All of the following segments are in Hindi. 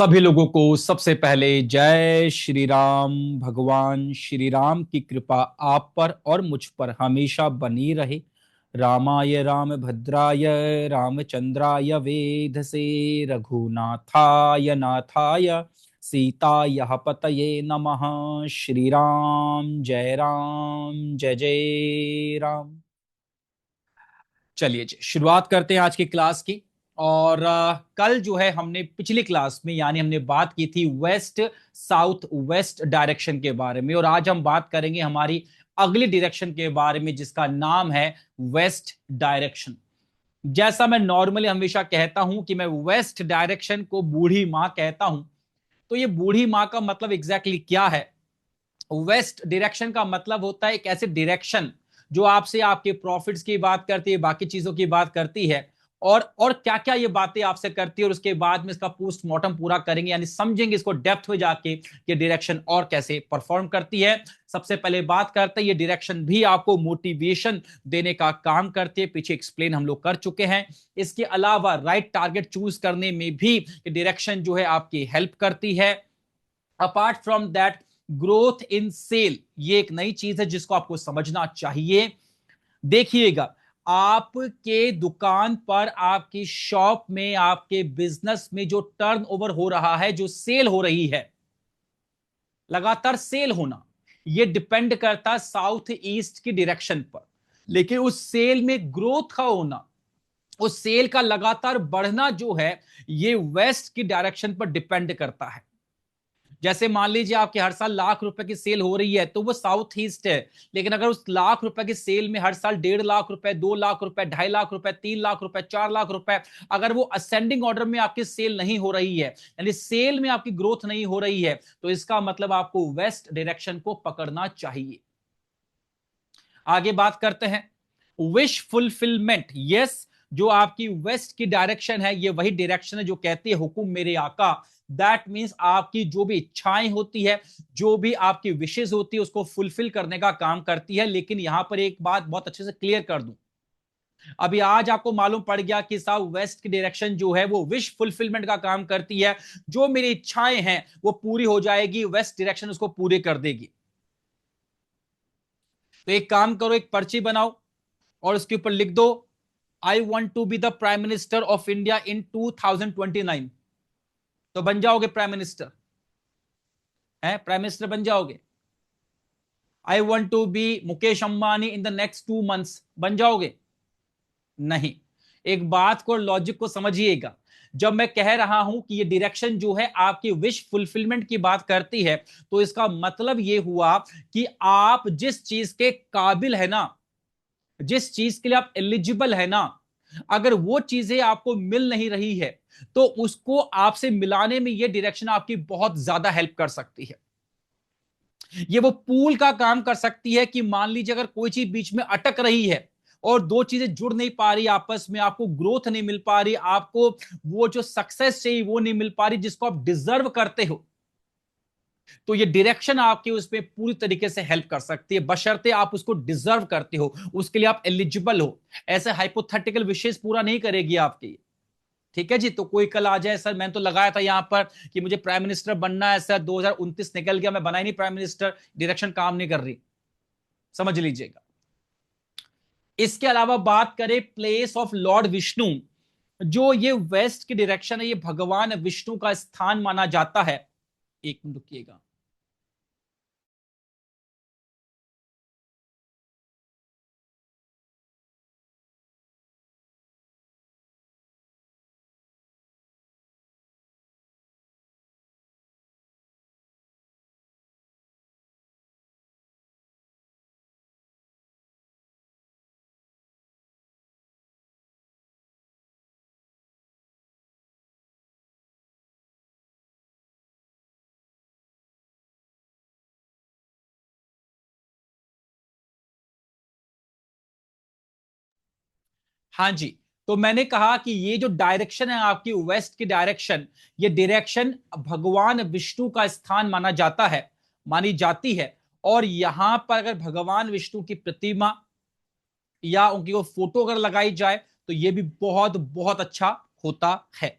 सभी लोगों को सबसे पहले जय श्री राम। भगवान श्री राम की कृपा आप पर और मुझ पर हमेशा बनी रहे। रामाय राम भद्राय रामचंद्राय वेधसे रघुनाथाय नाथाय सीताय पतये नमः। श्री राम जय जय राम। चलिए जी शुरुआत करते हैं आज की क्लास की। और कल जो है हमने पिछली क्लास में यानी हमने बात की थी वेस्ट साउथ वेस्ट डायरेक्शन के बारे में, और आज हम बात करेंगे हमारी अगली डायरेक्शन के बारे में जिसका नाम है वेस्ट डायरेक्शन। जैसा मैं नॉर्मली हमेशा कहता हूं कि मैं वेस्ट डायरेक्शन को बूढ़ी माँ कहता हूं। तो ये बूढ़ी माँ का मतलब एग्जैक्टली क्या है? वेस्ट डायरेक्शन का मतलब होता है एक ऐसे डायरेक्शन जो आपसे आपके प्रॉफिट्स की बात करती है, बाकी चीजों की बात करती है, और क्या क्या ये बातें आपसे करती है, और उसके बाद में इसका पोस्टमार्टम पूरा करेंगे यानी समझेंगे इसको डेप्थ में जाके ये डायरेक्शन और कैसे परफॉर्म करती है। सबसे पहले बात करते हैं ये डायरेक्शन भी आपको मोटिवेशन देने का काम करती है, पीछे एक्सप्लेन हम लोग कर चुके हैं। इसके अलावा राइट टारगेट चूज करने में भी ये डायरेक्शन जो है आपकी हेल्प करती है। Apart from that growth in cell, ये एक नई चीज है जिसको आपको समझना चाहिए। देखिएगा, आपके दुकान पर, आपकी शॉप में, आपके बिजनेस में जो टर्नओवर हो रहा है, जो सेल हो रही है, लगातार सेल होना, ये डिपेंड करता है साउथ ईस्ट की डायरेक्शन पर। लेकिन उस सेल में ग्रोथ का होना, उस सेल का लगातार बढ़ना जो है, ये वेस्ट की डायरेक्शन पर डिपेंड करता है। जैसे मान लीजिए आपके हर साल लाख रुपए की सेल हो रही है तो वो साउथ ईस्ट है। लेकिन अगर उस लाख रुपए की सेल में हर साल 1.5 लाख रुपए, 2 लाख रुपए, 2.5 लाख रुपए, 3 लाख रुपए, 4 लाख रुपए, अगर वो असेंडिंग ऑर्डर में आपकी सेल नहीं हो रही है, यानी सेल में आपकी ग्रोथ नहीं हो रही है, तो इसका मतलब आपको वेस्ट डायरेक्शन को पकड़ना चाहिए। आगे बात करते हैं विश फुलफिलमेंट। यस, जो आपकी वेस्ट की डायरेक्शन है ये वही डायरेक्शन है जो कहती है हुकुम मेरे आका। दैट मीन्स आपकी जो भी इच्छाएं होती है, जो भी आपकी विशेष होती है, उसको फुलफिल करने का काम करती है। लेकिन यहां पर एक बात बहुत अच्छे से क्लियर कर दूं, अभी आज आपको मालूम पड़ गया कि साउथ वेस्ट की डायरेक्शन जो है वो विश फुलफिलमेंट का काम करती है। जो मेरी इच्छाएं हैं वो पूरी हो जाएगी, वेस्ट डायरेक्शन उसको पूरी कर देगी। तो एक काम करो, एक पर्ची बनाओ और उसके ऊपर लिख दो, I want to be the prime minister of India in 2029। तो बन जाओगे प्राइम मिनिस्टर, है प्राइम मिनिस्टर बन जाओगे। I want to be Mukesh Ambani in the next 2 months, बन जाओगे? नहीं। एक बात को, लॉजिक को समझिएगा। जब मैं कह रहा हूं कि ये डायरेक्शन जो है आपकी विश फुलफिलमेंट की बात करती है, तो इसका मतलब ये हुआ कि आप जिस चीज के काबिल है ना, जिस चीज के लिए आप एलिजिबल है ना, अगर वो चीजें आपको मिल नहीं रही है तो उसको आपसे मिलाने में ये डायरेक्शन आपकी बहुत ज्यादा हेल्प कर सकती है। ये वो पूल का काम कर सकती है कि मान लीजिए अगर कोई चीज बीच में अटक रही है और दो चीजें जुड़ नहीं पा रही आपस में, आपको ग्रोथ नहीं मिल पा रही, आपको वो जो सक्सेस चाहिए वो नहीं मिल पा रही जिसको आप डिजर्व करते हो, तो ये डायरेक्शन आपके उसमें पूरी तरीके से हेल्प कर सकती है, बशर्ते आप उसको डिजर्व करते हो, उसके लिए आप एलिजिबल हो। ऐसे हाइपोथेटिकल विशेष पूरा नहीं करेगी आपकी। ठीक है जी। तो कोई कल आ जाए, सर मैंने तो लगाया था यहां पर कि मुझे प्राइम मिनिस्टर बनना है, सर 2029 निकल गया, मैं बना ही नहीं प्राइम मिनिस्टर, डायरेक्शन काम नहीं कर रही, समझ लीजिएगा। इसके अलावा बात करें प्लेस ऑफ लॉर्ड विष्णु, जो ये वेस्ट की डायरेक्शन है, ये भगवान विष्णु का स्थान माना जाता है। एक मिनट रुकिएगा। हाँ जी। तो मैंने कहा कि ये जो डायरेक्शन है आपकी वेस्ट की डायरेक्शन, ये डायरेक्शन भगवान विष्णु का स्थान माना जाता है, मानी जाती है। और यहां पर अगर भगवान विष्णु की प्रतिमा या उनकी वो फोटो अगर लगाई जाए तो ये भी बहुत बहुत अच्छा होता है।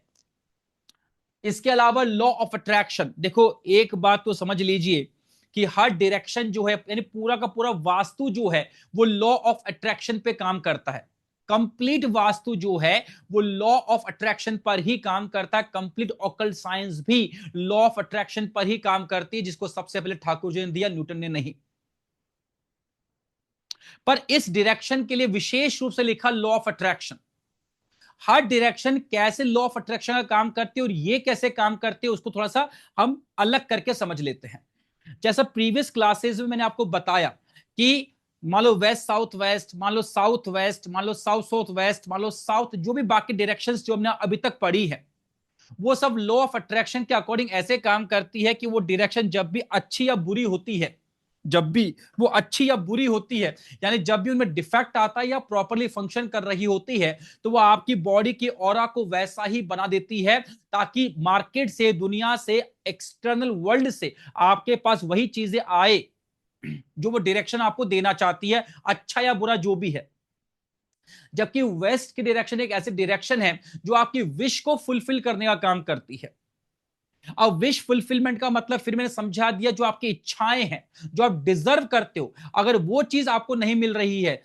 इसके अलावा लॉ ऑफ अट्रैक्शन, देखो एक बात तो समझ लीजिए कि हर डायरेक्शन जो है, यानी पूरा का पूरा वास्तु जो है वो लॉ ऑफ अट्रैक्शन पे काम करता है। कंप्लीट वास्तु जो है वो लॉ ऑफ अट्रैक्शन पर ही काम करता है। कंप्लीट ऑकल्ट साइंस भी लॉ ऑफ अट्रैक्शन पर ही काम करती है, जिसको सबसे पहले ठाकुर जी ने दिया, न्यूटन ने नहीं। पर इस डायरेक्शन के लिए विशेष रूप से लिखा law of attraction. Her direction कैसे लॉ ऑफ अट्रैक्शन का काम करती है और ये कैसे काम करती है उसको थोड़ा सा हम अलग करके समझ लेते हैं। जैसा प्रीवियस क्लासेस में मैंने आपको बताया कि मान लो वेस्ट साउथ वेस्ट, मान लो साउथ वेस्ट, मान लो साउथ साउथ वेस्ट, मान लो साउथ, जो भी बाकी डायरेक्शंस जो हमने अभी तक पढ़ी है वो सब लॉ ऑफ अट्रैक्शन के अकॉर्डिंग ऐसे काम करती है कि वो डायरेक्शन जब भी अच्छी या बुरी होती है, जब भी वो अच्छी या बुरी होती है, यानी जब भी उनमें डिफेक्ट आता है या प्रॉपरली फंक्शन कर रही होती है, तो वो आपकी बॉडी की ऑरा को वैसा ही बना देती है ताकि मार्केट से, दुनिया से, एक्सटर्नल वर्ल्ड से आपके पास वही चीजें आए जो वो डायरेक्शन आपको देना चाहती है, अच्छा या बुरा जो भी है। जबकि वेस्ट की डायरेक्शन एक ऐसी डायरेक्शन है जो आपकी विश को फुलफिल करने का काम करती है। अब विश फुलफिलमेंट का मतलब फिर मैंने समझा दिया, जो आपकी इच्छाएं हैं, जो आप डिजर्व करते हो, अगर वो चीज आपको नहीं मिल रही है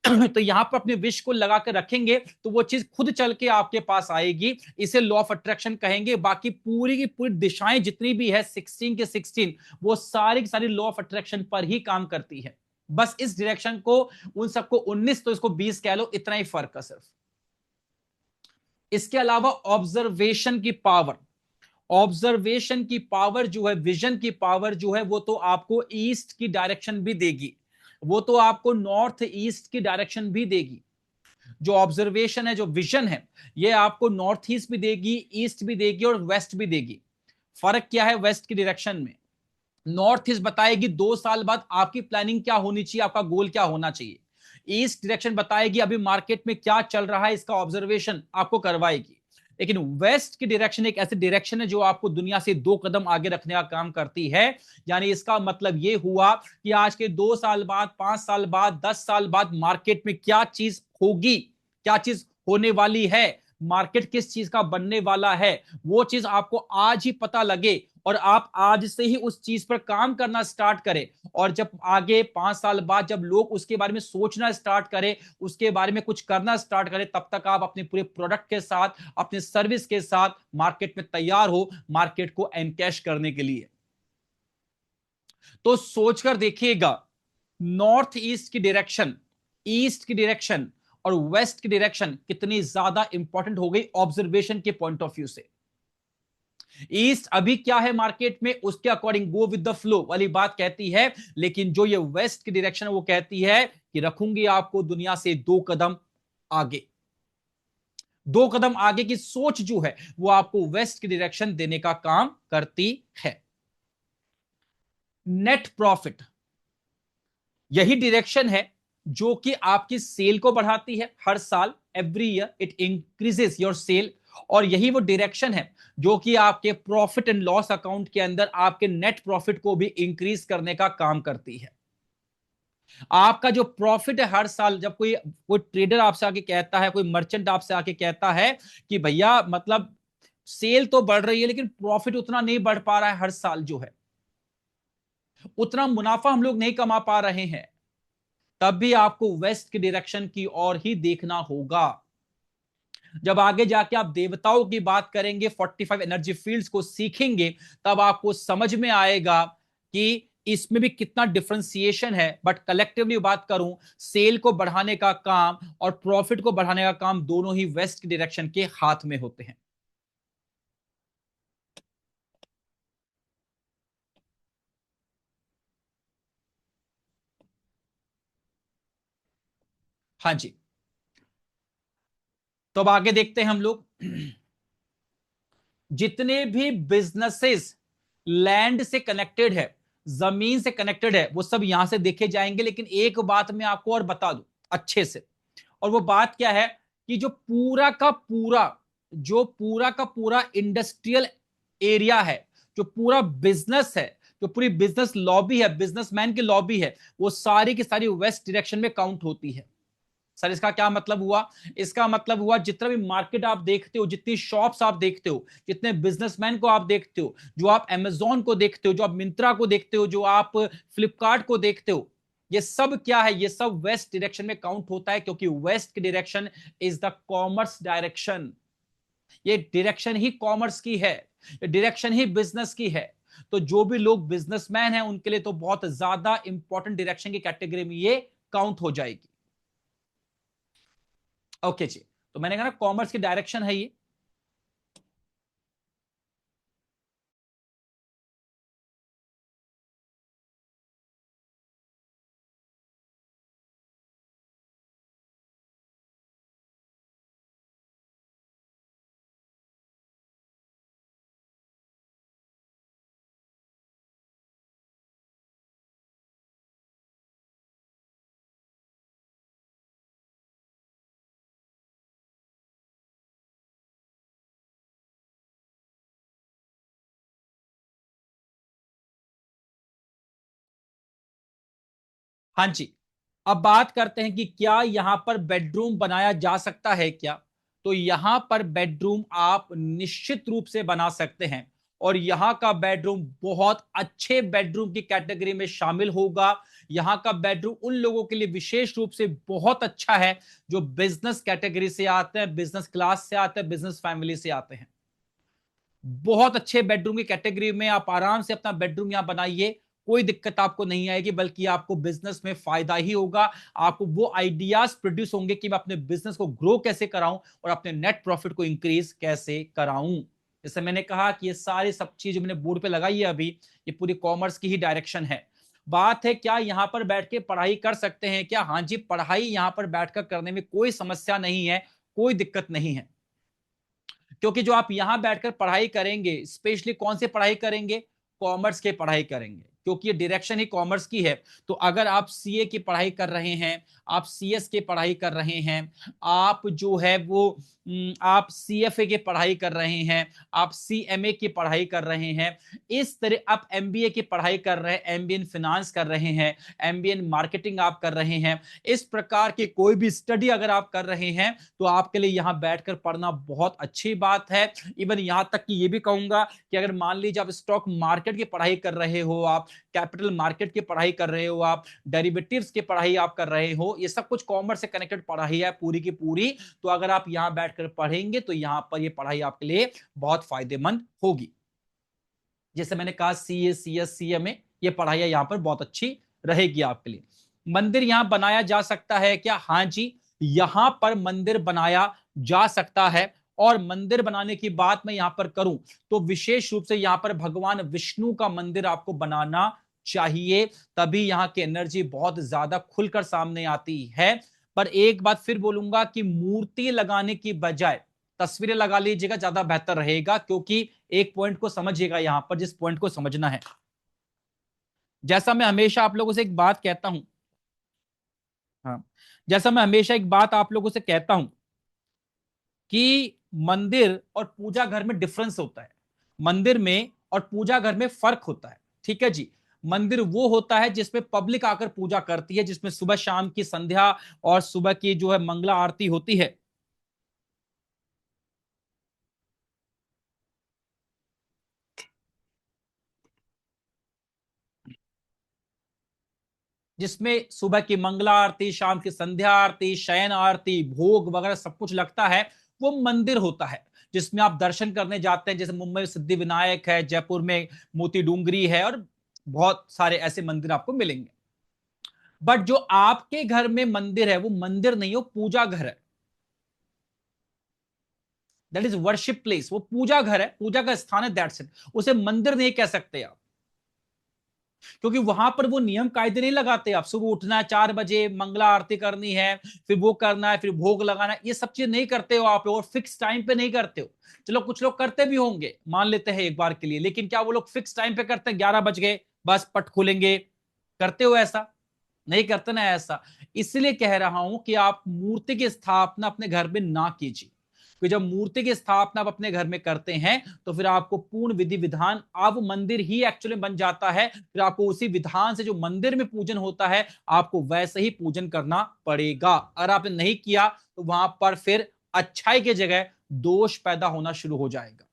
तो यहां पर अपने विश को लगा कर रखेंगे तो वो चीज खुद चल के आपके पास आएगी। इसे लॉ ऑफ अट्रैक्शन कहेंगे। बाकी पूरी की पूरी दिशाएं जितनी भी है 16 के 16, वो सारी की सारी लॉ ऑफ अट्रैक्शन पर ही काम करती है। बस इस डायरेक्शन को, उन सबको 19 तो इसको 20 कह लो, इतना ही फर्क है सिर्फ। इसके अलावा ऑब्जर्वेशन की पावर, ऑब्जर्वेशन की पावर जो है, विजन की पावर जो है, वो तो आपको ईस्ट की डायरेक्शन भी देगी, वो तो आपको नॉर्थ ईस्ट की डायरेक्शन भी देगी। जो ऑब्जर्वेशन है, जो विजन है, ये आपको नॉर्थ ईस्ट भी देगी, ईस्ट भी देगी और वेस्ट भी देगी। फर्क क्या है वेस्ट की डायरेक्शन में? नॉर्थ ईस्ट बताएगी 2 साल बाद आपकी प्लानिंग क्या होनी चाहिए, आपका गोल क्या होना चाहिए। ईस्ट डायरेक्शन बताएगी अभी मार्केट में क्या चल रहा है, इसका ऑब्जर्वेशन आपको करवाएगी। लेकिन वेस्ट की डायरेक्शन एक ऐसी डायरेक्शन है जो आपको दुनिया से 2 कदम आगे रखने का काम करती है। यानी इसका मतलब यह हुआ कि आज के 2 साल बाद, 5 साल बाद, 10 साल बाद मार्केट में क्या चीज होगी, क्या चीज होने वाली है, मार्केट किस चीज का बनने वाला है, वो चीज आपको आज ही पता लगे और आप आज से ही उस चीज पर काम करना स्टार्ट करें। और जब आगे 5 साल बाद जब लोग उसके बारे में सोचना स्टार्ट करें, उसके बारे में कुछ करना स्टार्ट करें, तब तक आप अपने पूरे प्रोडक्ट के साथ, अपने सर्विस के साथ मार्केट में तैयार हो, मार्केट को एनकैश करने के लिए। तो सोचकर देखिएगा, नॉर्थ ईस्ट की डायरेक्शन, ईस्ट की डायरेक्शन और वेस्ट की डायरेक्शन कितनी ज्यादा इंपॉर्टेंट हो गई ऑब्जर्वेशन के पॉइंट ऑफ व्यू से। ईस्ट अभी क्या है मार्केट में, उसके according go with the flow वाली बात कहती है। लेकिन जो ये वेस्ट की डायरेक्शन है वो कहती है कि रखूंगी आपको दुनिया से 2 कदम आगे। 2 कदम आगे की सोच जो है वो आपको वेस्ट की डायरेक्शन देने का काम करती है। नेट प्रॉफिट, यही डायरेक्शन है जो कि आपकी सेल को बढ़ाती है हर साल, every year it increases your cell. और यही वो डायरेक्शन है जो कि आपके प्रॉफिट एंड लॉस अकाउंट के अंदर आपके नेट प्रॉफिट को भी इंक्रीज करने का काम करती है। आपका जो प्रॉफिट है हर साल, जब कोई कोई ट्रेडर आपसे आके कहता है, कोई मर्चेंट आपसे आके कहता है कि भैया मतलब सेल तो बढ़ रही है लेकिन प्रॉफिट उतना नहीं बढ़ पा रहा है, हर साल जो है उतना मुनाफा हम लोग नहीं कमा पा रहे हैं, तब भी आपको वेस्ट की डायरेक्शन की ओर ही देखना होगा। जब आगे जाके आप देवताओं की बात करेंगे, 45 एनर्जी फील्ड्स को सीखेंगे, तब आपको समझ में आएगा कि इसमें भी कितना डिफरेंशिएशन है। बट कलेक्टिवली बात करूं, सेल को बढ़ाने का काम और प्रॉफिट को बढ़ाने का काम दोनों ही वेस्ट की डायरेक्शन के हाथ में होते हैं। हाँ जी, तो अब आगे देखते हैं हम लोग। जितने भी बिजनेसेस लैंड से कनेक्टेड है, जमीन से कनेक्टेड है, वो सब यहां से देखे जाएंगे। लेकिन एक बात मैं आपको और बता दूं अच्छे से, और वो बात क्या है कि जो पूरा का पूरा इंडस्ट्रियल एरिया है, जो पूरा बिजनेस है, जो पूरी बिजनेस लॉबी है, बिजनेसमैन की लॉबी है, वो सारी की सारी वेस्ट डायरेक्शन में काउंट होती है। सर इसका क्या मतलब हुआ? इसका मतलब हुआ जितना भी मार्केट आप देखते हो, जितनी शॉप्स आप देखते हो, जितने बिजनेसमैन को आप देखते हो, जो आप अमेजोन को देखते हो, जो आप मिंत्रा को देखते हो, जो आप फ्लिपकार्ट को देखते हो, ये सब क्या है? ये सब वेस्ट डायरेक्शन में काउंट होता है, क्योंकि वेस्ट की direction is the commerce direction. ये डायरेक्शन ही कॉमर्स की है, ये डायरेक्शन ही बिजनेस की है। तो जो भी लोग बिजनेसमैन हैं उनके लिए तो बहुत ज्यादा इंपॉर्टेंट डायरेक्शन की कैटेगरी में ये काउंट हो जाएगी। ओके जी, तो मैंने कहा ना कॉमर्स की डायरेक्शन है ये। हाँ जी, अब बात करते हैं कि क्या यहां पर बेडरूम बनाया जा सकता है क्या? तो यहां पर बेडरूम आप निश्चित रूप से बना सकते हैं, और यहां का बेडरूम बहुत अच्छे बेडरूम की कैटेगरी में शामिल होगा। यहां का बेडरूम उन लोगों के लिए विशेष रूप से बहुत अच्छा है जो बिजनेस कैटेगरी से आते हैं, बिजनेस क्लास से आते हैं, बिजनेस फैमिली से आते हैं। बहुत अच्छे बेडरूम की कैटेगरी में आप आराम से अपना बेडरूम यहां बनाइए, कोई दिक्कत आपको नहीं आएगी, बल्कि आपको बिजनेस में फायदा ही होगा। आपको वो आइडियाज प्रोड्यूस होंगे कि मैं अपने बिजनेस को ग्रो कैसे कराऊं और अपने नेट प्रॉफिट को इंक्रीज कैसे कराऊं। जैसे मैंने कहा कि ये सारी सब चीज मैंने बोर्ड पे लगाई है अभी, ये पूरी कॉमर्स की ही डायरेक्शन है। बात है क्या यहां पर बैठ के पढ़ाई कर सकते हैं क्या? हाँ जी, पढ़ाई यहां पर बैठकर करने में कोई समस्या नहीं है, कोई दिक्कत नहीं है। क्योंकि जो आप यहां बैठकर पढ़ाई करेंगे, स्पेशली कौन सी पढ़ाई करेंगे? कॉमर्स की पढ़ाई करेंगे, क्योंकि ये डायरेक्शन ही कॉमर्स की है। तो अगर आप सीए की पढ़ाई कर रहे हैं, आप सीएस की पढ़ाई कर रहे हैं, आप जो है वो आप सीएफए की पढ़ाई कर रहे हैं, आप सीएमए की पढ़ाई कर रहे हैं, इस तरह आप एमबीए की पढ़ाई कर रहे हैं, एमबीए इन फाइनेंस कर रहे हैं, एमबीए इन मार्केटिंग आप कर रहे हैं, इस प्रकार की कोई भी स्टडी अगर आप कर रहे हैं तो आपके लिए यहां बैठकर पढ़ना बहुत अच्छी बात है। इवन यहां तक कि ये भी कहूंगा कि अगर मान लीजिए आप स्टॉक मार्केट की पढ़ाई कर रहे हो, आप कैपिटल मार्केट की पढ़ाई कर रहे हो, आप डेरिवेटिव्स की पढ़ाई आप कर रहे हो, ये सब कुछ कॉमर्स से कनेक्टेड पढ़ाई है पूरी की पूरी। तो अगर आप यहां बैठकर पढ़ेंगे तो यहां पर ये पढ़ाई आपके लिए बहुत फायदेमंद होगी। जैसे मैंने कहा सीए, सीएस, सीएमए, ये पढ़ाई यहां पर बहुत अच्छी रहेगी आपके लिए। मंदिर यहां बनाया जा सकता है क्या? हाँ जी, यहां पर मंदिर बनाया जा सकता है। और मंदिर बनाने की बात मैं यहां पर करूं तो विशेष रूप से यहां पर भगवान विष्णु का मंदिर आपको बनाना चाहिए, तभी यहां की एनर्जी बहुत ज्यादा खुलकर सामने आती है। पर एक बात फिर बोलूंगा कि मूर्ति लगाने की बजाय तस्वीरें लगा लीजिएगा, ज्यादा बेहतर रहेगा। क्योंकि एक पॉइंट को समझिएगा यहां पर, जिस पॉइंट को समझना है, जैसा मैं हमेशा आप लोगों से एक बात कहता हूं। हाँ, जैसा मैं हमेशा एक बात आप लोगों से कहता हूं कि मंदिर और पूजा घर में डिफरेंस होता है, मंदिर में और पूजा घर में फर्क होता है। ठीक है जी, मंदिर वो होता है जिसमें पब्लिक आकर पूजा करती है, जिसमें सुबह शाम की संध्या और सुबह की जो है मंगला आरती होती है, जिसमें सुबह की मंगला आरती, शाम की संध्या आरती, शयन आरती, भोग वगैरह सब कुछ लगता है, वो मंदिर होता है। जिसमें आप दर्शन करने जाते हैं, जैसे मुंबई में सिद्धि विनायक है, जयपुर में मोती डूंगरी है, और बहुत सारे ऐसे मंदिर आपको मिलेंगे। बट जो आपके घर में मंदिर है वो मंदिर नहीं, हो पूजा घर है। दैट इज वर्शिप प्लेस, वो पूजा घर है, पूजा का स्थान है, दैट्स इट। उसे मंदिर नहीं कह सकते आप, क्योंकि वहां पर वो नियम कायदे नहीं लगाते। आप सुबह उठना है 4 बजे, मंगला आरती करनी है, फिर वो करना है, फिर भोग लगाना है, ये सब चीज नहीं करते हो आप लोग, और फिक्स टाइम पे नहीं करते हो। चलो कुछ लोग करते भी होंगे, मान लेते हैं एक बार के लिए, लेकिन क्या वो लोग फिक्स टाइम पे करते हैं? 11 बज गए बस पट खोलेंगे, करते हो ऐसा? नहीं करते ना ऐसा। इसलिए कह रहा हूं कि आप मूर्ति की स्थापना अपने घर में ना कीजिए। कि जब मूर्ति की स्थापना आप अपने घर में करते हैं तो फिर आपको पूर्ण विधि विधान, आप मंदिर ही एक्चुअली बन जाता है, फिर आपको उसी विधान से जो मंदिर में पूजन होता है आपको वैसे ही पूजन करना पड़ेगा। अगर आपने नहीं किया तो वहां पर फिर अच्छाई की जगह दोष पैदा होना शुरू हो जाएगा।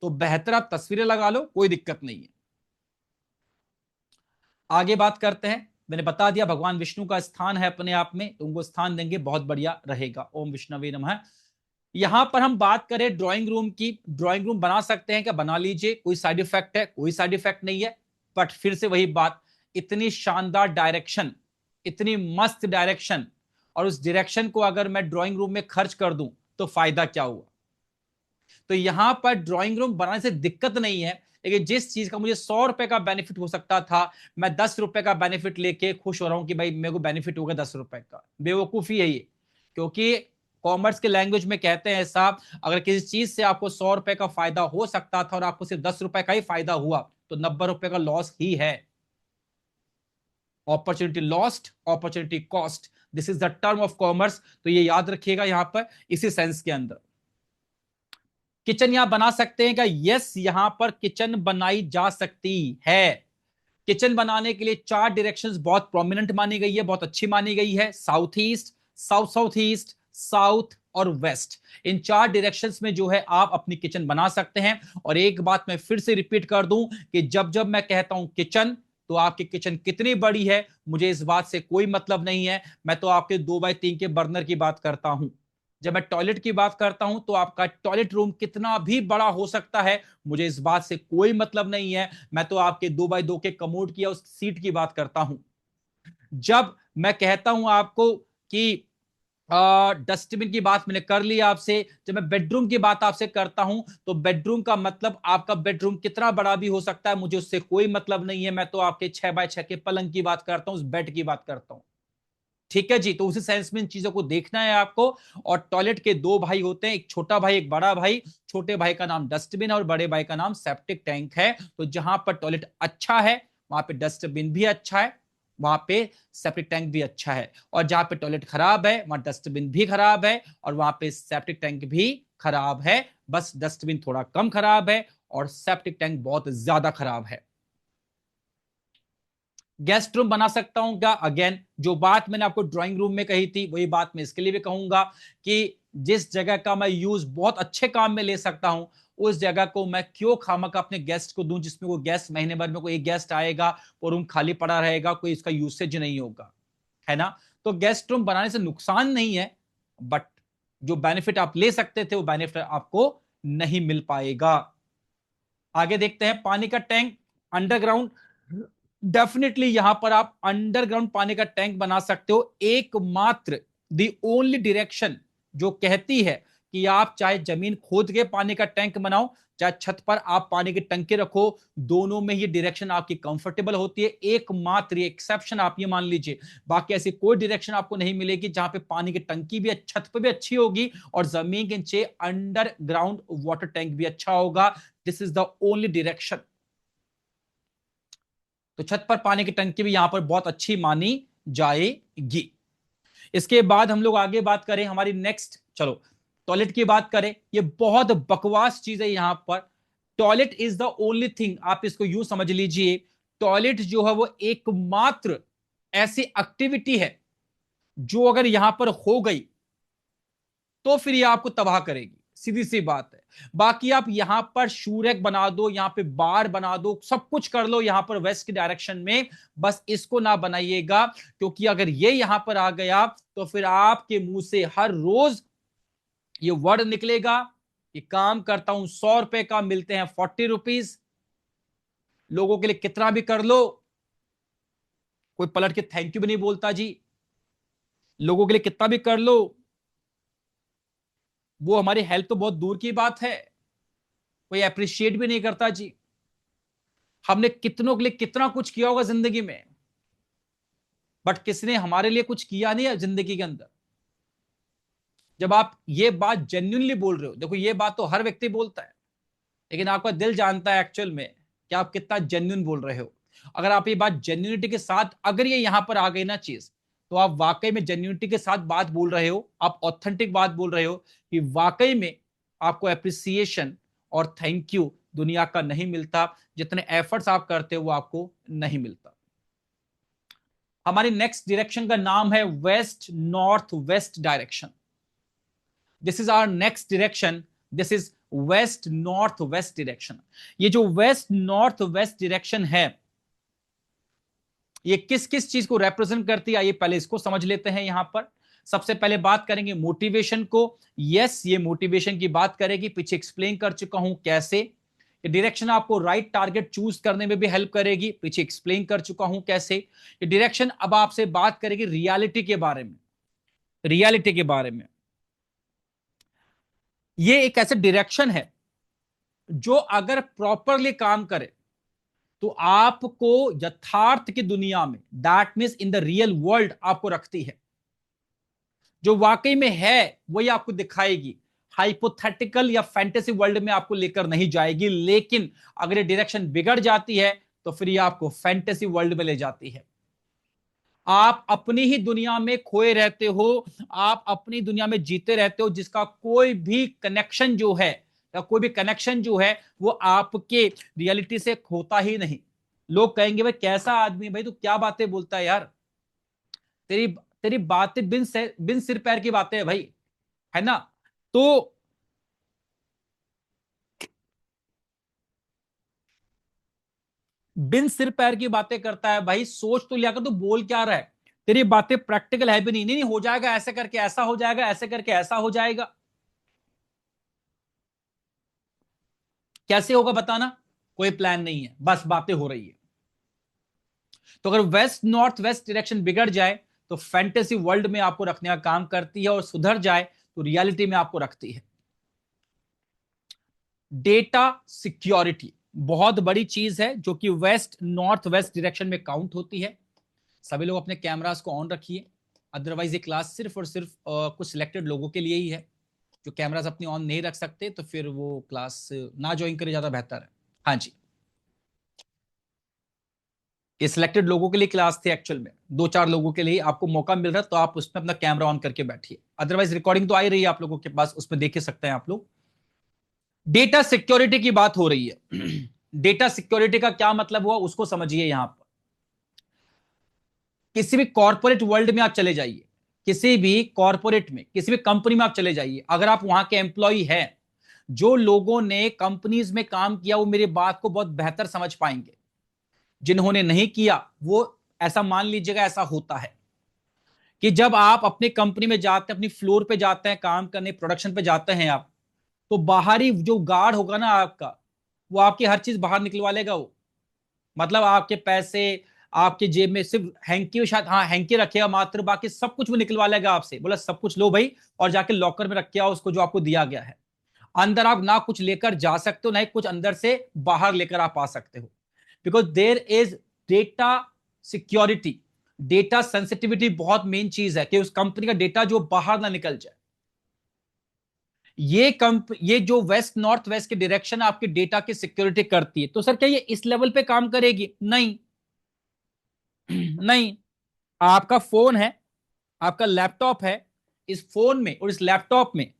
तो बेहतर आप तस्वीरें लगा लो, कोई दिक्कत नहीं है। आगे बात करते हैं। मैंने बता दिया भगवान विष्णु का स्थान है अपने आप में, तो उनको स्थान देंगे, बहुत बढ़िया रहेगा। ओम विष्णवे नमः। यहां पर हम बात करें ड्राइंग रूम की, ड्राइंग रूम बना सकते हैं क्या? बना लीजिए, कोई साइड इफेक्ट है? कोई साइड इफेक्ट नहीं है। बट फिर से वही बात, इतनी शानदार डायरेक्शन, इतनी मस्त डायरेक्शन, और उस डायरेक्शन को अगर मैं ड्राइंग रूम में खर्च कर दूं तो फायदा क्या हुआ? तो यहां पर ड्राइंग रूम बनाने से दिक्कत नहीं है, लेकिन जिस चीज का मुझे 100 रुपए का बेनिफिट हो सकता था, मैं 10 रुपए का बेनिफिट लेके खुश हो रहा हूं कि भाई मेरे को बेनिफिट होगा 10 रुपए का। बेवकूफी है ये। क्योंकि कॉमर्स के लैंग्वेज में कहते हैं साहब, अगर किसी चीज से आपको 100 रुपए का फायदा हो सकता था और आपको सिर्फ 10 रुपए का ही फायदा हुआ तो 90 रुपए का लॉस ही है। Opportunity lost, opportunity cost, this is the term of commerce. तो ये याद रखिएगा यहां पर इसी सेंस के अंदर। किचन यहां बना सकते हैं क्या? यस, यहां पर किचन बनाई जा सकती है। किचन बनाने के लिए 4 डायरेक्शंस बहुत प्रोमिनेंट मानी गई है, बहुत अच्छी मानी गई है। South east, south south east, south और वेस्ट, इन 4 डायरेक्शंस में जो है आप अपनी किचन बना सकते हैं। और एक बात मैं फिर से रिपीट कर दूं कि जब जब मैं कहता हूं किचन, तो आपकी किचन कितनी बड़ी है मुझे इस बात से कोई मतलब नहीं है। मैं तो आपके 2x3 के बर्नर की बात करता हूं। जब मैं टॉयलेट की बात करता हूं तो आपका टॉयलेट रूम कितना भी बड़ा हो सकता है, मुझे इस बात से कोई मतलब नहीं है। मैं तो आपके 2x2 के कमोड की या उस सीट की बात करता हूं। जब मैं कहता हूं आपको कि डस्टबिन की बात मैंने कर ली आपसे, जब मैं बेडरूम की बात आपसे करता हूं तो बेडरूम का मतलब आपका बेडरूम कितना बड़ा भी हो सकता है, मुझे उससे कोई मतलब नहीं है। मैं तो आपके 6x6 के पलंग की बात करता हूं, उस बेड की बात करता हूं। ठीक है जी, तो उसी सेंस में इन चीजों को देखना है आपको। और टॉयलेट के 2 भाई होते हैं, एक छोटा भाई एक बड़ा भाई। छोटे भाई का नाम डस्टबिन और बड़े भाई का नाम सेप्टिक टैंक है। तो जहां पर टॉयलेट अच्छा है वहां पे डस्टबिन भी अच्छा है, वहां पे सेप्टिक टैंक भी अच्छा है। और जहां पे टॉयलेट खराब है वहां डस्टबिन भी खराब है और वहां पे सेप्टिक टैंक भी खराब है। बस डस्टबिन थोड़ा कम खराब है और सेप्टिक टैंक बहुत ज्यादा खराब है। गेस्ट रूम बना सकता हूं क्या? अगेन जो बात मैंने आपको ड्राइंग रूम में कही थी वही बात मैं इसके लिए भी कहूंगा कि जिस जगह का मैं यूज बहुत अच्छे काम में ले सकता हूं, उस जगह को मैं क्यों खामखा अपने गेस्ट को दूं, जिसमें कोई गेस्ट महीने भर में कोई एक गेस्ट आएगा और रूम खाली पड़ा रहेगा, कोई इसका यूसेज नहीं होगा, है ना? तो गेस्ट रूम बनाने से नुकसान नहीं है, बट जो बेनिफिट आप ले सकते थे वो बेनिफिट आपको नहीं मिल पाएगा। आगे देखते हैं पानी का टैंक अंडरग्राउंड। डेफिनेटली यहां पर आप अंडरग्राउंड पानी का टैंक बना सकते हो। एकमात्र दी ओनली डायरेक्शन जो कहती है कि आप चाहे जमीन खोद के पानी का टैंक बनाओ, चाहे छत पर आप पानी की टंकी रखो, दोनों में ये डायरेक्शन आपकी कंफर्टेबल होती है। एकमात्र एक्सेप्शन आप ये मान लीजिए, बाकी ऐसी कोई डायरेक्शन आपको नहीं मिलेगी जहां पे पानी की टंकी भी छत पर भी अच्छी होगी और जमीन के नीचे अंडरग्राउंड वाटर टैंक भी अच्छा होगा। This is the only direction. तो छत पर पानी की टंकी भी यहां पर बहुत अच्छी मानी जाएगी। इसके बाद हम लोग आगे बात करें हमारी नेक्स्ट, चलो टॉयलेट की बात करें। ये बहुत बकवास चीज है यहां पर। Toilet is the only thing, आप इसको यूं समझ लीजिए, टॉयलेट जो है वो एकमात्र ऐसी एक्टिविटी है जो अगर यहां पर हो गई तो फिर ये आपको तबाह करेगी, सीधी सी बात है। बाकी आप यहां पर शूरैक बना दो, यहां पे बार बना दो, सब कुछ कर लो यहां पर वेस्ट की डायरेक्शन में, बस इसको ना बनाइएगा। क्योंकि अगर ये यहां पर आ गया तो फिर आपके मुंह से हर रोज ये वर्ड निकलेगा कि काम करता हूं 100 रुपए का, मिलते हैं 40 रुपीज। लोगों के लिए कितना भी कर लो, कोई पलट के थैंक यू भी नहीं बोलता जी। लोगों के लिए कितना भी कर लो, वो हमारी हेल्प तो बहुत दूर की बात है, कोई अप्रिशिएट भी नहीं करता जी। हमने कितनों के लिए कितना कुछ किया होगा जिंदगी में, बट किसने हमारे लिए कुछ किया नहीं है जिंदगी के अंदर। जब आप ये बात जेन्युइनली बोल रहे हो, देखो ये बात तो हर व्यक्ति बोलता है, लेकिन आपका दिल जानता है एक्चुअल में कि आप कितना जेन्युइन बोल रहे हो। अगर आप ये बात जेन्युइनिटी के साथ अगर ये यहां पर आ गई ना चीज, तो आप वाकई में जेन्युइनिटी के साथ बात बोल रहे हो, आप ऑथेंटिक बात बोल रहे हो कि वाकई में आपको अप्रिसिएशन और थैंक यू दुनिया का नहीं मिलता, जितने एफर्ट्स आप करते हो वो आपको नहीं मिलता। हमारी नेक्स्ट डायरेक्शन का नाम है west north west direction. This is our next direction, this is west north west direction. ये जो वेस्ट नॉर्थ वेस्ट डायरेक्शन है, ये किस किस चीज को रिप्रेजेंट करती है, ये पहले इसको समझ लेते हैं। यहां पर सबसे पहले बात करेंगे मोटिवेशन को। यस, ये मोटिवेशन की बात करेगी, पीछे एक्सप्लेन कर चुका हूं कैसे। ये डायरेक्शन आपको राइट टारगेट चूज करने में भी हेल्प करेगी, पीछे एक्सप्लेन कर चुका हूं कैसे। ये डायरेक्शन अब आपसे बात करेगी रियलिटी के बारे में, रियलिटी के बारे में। ये एक ऐसा डायरेक्शन है जो अगर प्रॉपरली काम करे तो आपको यथार्थ की दुनिया में, that means in the real world, आपको रखती है। जो वाकई में है वही आपको दिखाएगी, हाइपोथेटिकल या फैंटेसी वर्ल्ड में आपको लेकर नहीं जाएगी। लेकिन अगर ये डायरेक्शन बिगड़ जाती है तो फिर ये आपको फैंटेसी वर्ल्ड में ले जाती है। आप अपनी ही दुनिया में खोए रहते हो, आप अपनी दुनिया में जीते रहते हो, जिसका कोई भी कनेक्शन जो है, या कोई भी कनेक्शन जो है वो आपके रियलिटी से होता ही नहीं। लोग कहेंगे भाई कैसा आदमी है भाई, तू क्या बातें बोलता है यार, तेरी तेरी बातें बिन सिर पैर की बातें है भाई, है ना। तो बिन सिर पैर की बातें करता है भाई, सोच तो लिया कर तू बोल क्या रहा है। तेरी बातें प्रैक्टिकल है भी नहीं, नहीं, नहीं हो जाएगा ऐसे करके ऐसा हो जाएगा, ऐसे करके ऐसा हो जाएगा। कैसे होगा बताना, कोई प्लान नहीं है, बस बातें हो रही है। तो अगर वेस्ट नॉर्थ वेस्ट डायरेक्शन बिगड़ जाए तो फैंटेसी वर्ल्ड में आपको रखने का काम करती है, और सुधर जाए तो रियलिटी में आपको रखती है। डेटा सिक्योरिटी बहुत बड़ी चीज है जो कि वेस्ट नॉर्थ वेस्ट डायरेक्शन में काउंट होती है। सभी लोग अपने कैमरास को ऑन रखिए, अदरवाइज ये क्लास सिर्फ और सिर्फ कुछ सिलेक्टेड लोगों के लिए ही है। जो कैमरास अपनी ऑन नहीं रख सकते तो फिर वो क्लास ना ज्वाइन करे, ज्यादा बेहतर है। हाँ जी, ये सिलेक्टेड लोगों के लिए क्लास थी, एक्चुअल में दो चार लोगों के लिए आपको मौका मिल रहा है, तो आप उसमें अपना कैमरा ऑन करके बैठिए। अदरवाइज रिकॉर्डिंग तो आ ही रही है आप लोगों के पास, उसमें देख ही सकते हैं आप लोग। डेटा सिक्योरिटी की बात हो रही है। डेटा सिक्योरिटी का क्या मतलब हुआ उसको समझिए। यहां पर किसी भी कॉर्पोरेट वर्ल्ड में आप चले जाइए, किसी भी कॉर्पोरेट में, किसी भी कंपनी में आप चले जाइए, अगर आप वहां के एम्प्लॉय हैं, जो लोगों ने कंपनीज में काम किया वो मेरी बात को बहुत बेहतर समझ पाएंगे। जिन्होंने नहीं किया वो, ऐसा मान लीजिएगा ऐसा होता है कि जब आप अपनी कंपनी में जाते हैं, अपनी फ्लोर पे जाते हैं काम करने, प्रोडक्शन पे जाते हैं आप, तो बाहरी जो गार्ड होगा ना आपका, वो आपकी हर चीज बाहर निकलवा लेगा। वो मतलब आपके पैसे, आपके जेब में सिर्फ हैंकी, शायद हाँ हैंकी रखेगा मात्र, बाकी सब कुछ वो निकलवा लेगा आपसे। बोला सब कुछ लो भाई और जाके लॉकर में रख के आओ उसको जो आपको दिया गया है। अंदर आप ना कुछ लेकर जा सकते हो, ना ही कुछ अंदर से बाहर लेकर आप आ सकते हो, because there is data security. Data sensitivity बहुत मेन चीज है कि उस कंपनी का डेटा जो बाहर ना निकल जाए। ये जो वेस्ट नॉर्थ वेस्ट की डायरेक्शन आपकी डेटा की सिक्योरिटी करती है। तो सर क्या ये इस लेवल पे काम करेगी? नहीं। नहीं, आपका फोन है, आपका लैपटॉप है, इस फोन में और इस लैपटॉप में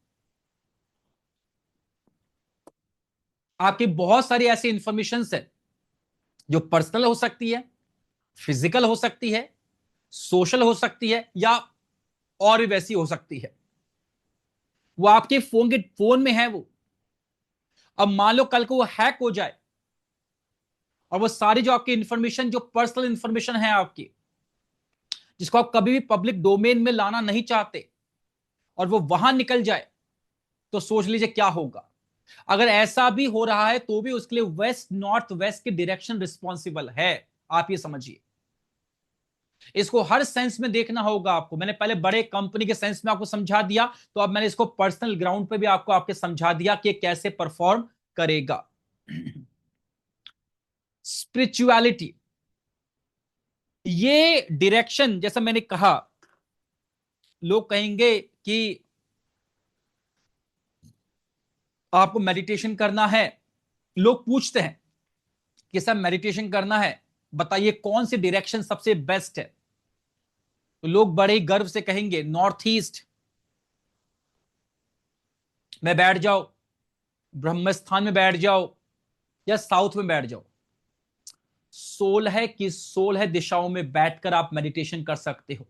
आपकी बहुत सारी ऐसी इंफॉर्मेशन है जो पर्सनल हो सकती है, फिजिकल हो सकती है, सोशल हो सकती है, या और भी वैसी हो सकती है। वो आपके फोन में है वो। अब मान लो कल को वो हैक हो जाए और वो सारी जो आपकी इंफॉर्मेशन, जो पर्सनल इंफॉर्मेशन है आपकी, जिसको आप कभी भी पब्लिक डोमेन में लाना नहीं चाहते, और वो वहां निकल जाए, तो सोच लीजिए क्या होगा। अगर ऐसा भी हो रहा है तो भी उसके लिए वेस्ट नॉर्थ वेस्ट की डायरेक्शन रिस्पॉन्सिबल है। आप ये समझिए, इसको हर सेंस में देखना होगा आपको। मैंने पहले बड़े कंपनी के सेंस में आपको समझा दिया, तो अब मैंने इसको पर्सनल ग्राउंड पे भी आपको आपके समझा दिया कि कैसे परफॉर्म करेगा। स्पिरिचुअलिटी, ये डायरेक्शन जैसा मैंने कहा, लोग कहेंगे कि आपको मेडिटेशन करना है। लोग पूछते हैं कि सर मेडिटेशन करना है, बताइए कौन सी डायरेक्शन सबसे बेस्ट है। तो लोग बड़े ही गर्व से कहेंगे नॉर्थ ईस्ट में बैठ जाओ, ब्रह्मस्थान में बैठ जाओ, या साउथ में बैठ जाओ। 16 दिशाओं में बैठकर आप मेडिटेशन कर सकते हो।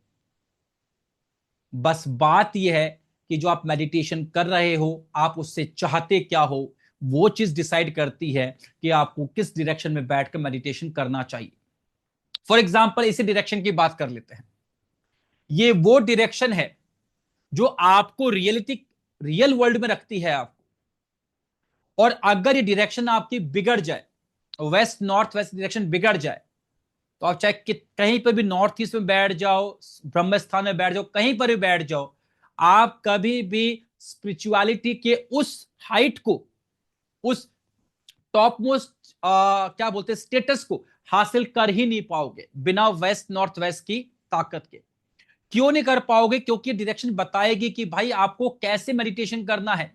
बस बात यह है कि जो आप मेडिटेशन कर रहे हो, आप उससे चाहते क्या हो, वो चीज डिसाइड करती है कि आपको किस डायरेक्शन में बैठकर मेडिटेशन करना चाहिए। फॉर एग्जाम्पल, इसी डायरेक्शन की बात कर लेते हैं। ये वो डायरेक्शन है जो आपको रियल वर्ल्ड में रखती है आपको। और अगर ये डायरेक्शन आपकी बिगड़ जाए, वेस्ट नॉर्थ वेस्ट डायरेक्शन बिगड़ जाए, तो आप चाहे कहीं पर भी नॉर्थ ईस्ट में बैठ जाओ, ब्रह्मस्थान में बैठ जाओ, कहीं पर भी बैठ जाओ, आप कभी भी स्पिरिचुअलिटी के उस हाइट को, उस टॉप मोस्ट क्या बोलते हैं स्टेटस को हासिल कर ही नहीं पाओगे बिना वेस्ट नॉर्थ वेस्ट की ताकत के। क्यों नहीं कर पाओगे? क्योंकि डायरेक्शन बताएगी कि भाई आपको कैसे मेडिटेशन करना है।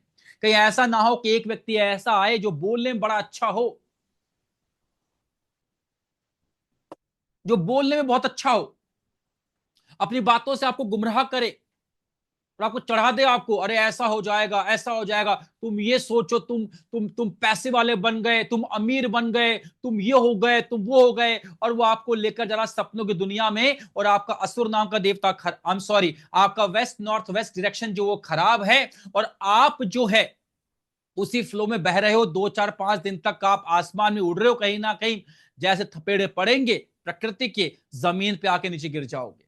कहीं ऐसा ना हो कि एक व्यक्ति ऐसा आए जो बोलने में बड़ा अच्छा हो, जो बोलने में बहुत अच्छा हो, अपनी बातों से आपको गुमराह करे और आपको चढ़ा दे, आपको अरे ऐसा हो जाएगा, ऐसा हो जाएगा, तुम ये सोचो, तुम पैसे वाले बन गए, तुम अमीर बन गए, तुम ये हो गए, तुम वो हो गए, और वो आपको लेकर जरा सपनों की दुनिया में, और आपका असुर नाम का देवता आई एम सॉरी, आपका वेस्ट नॉर्थ वेस्ट डायरेक्शन जो वो खराब है, और आप जो है उसी फ्लो में बह रहे हो। 2 4 5 दिन तक आप आसमान में उड़ रहे हो, कहीं ना कहीं जैसे थपेड़े पड़ेंगे प्रकृति के, जमीन पे आके नीचे गिर जाओगे।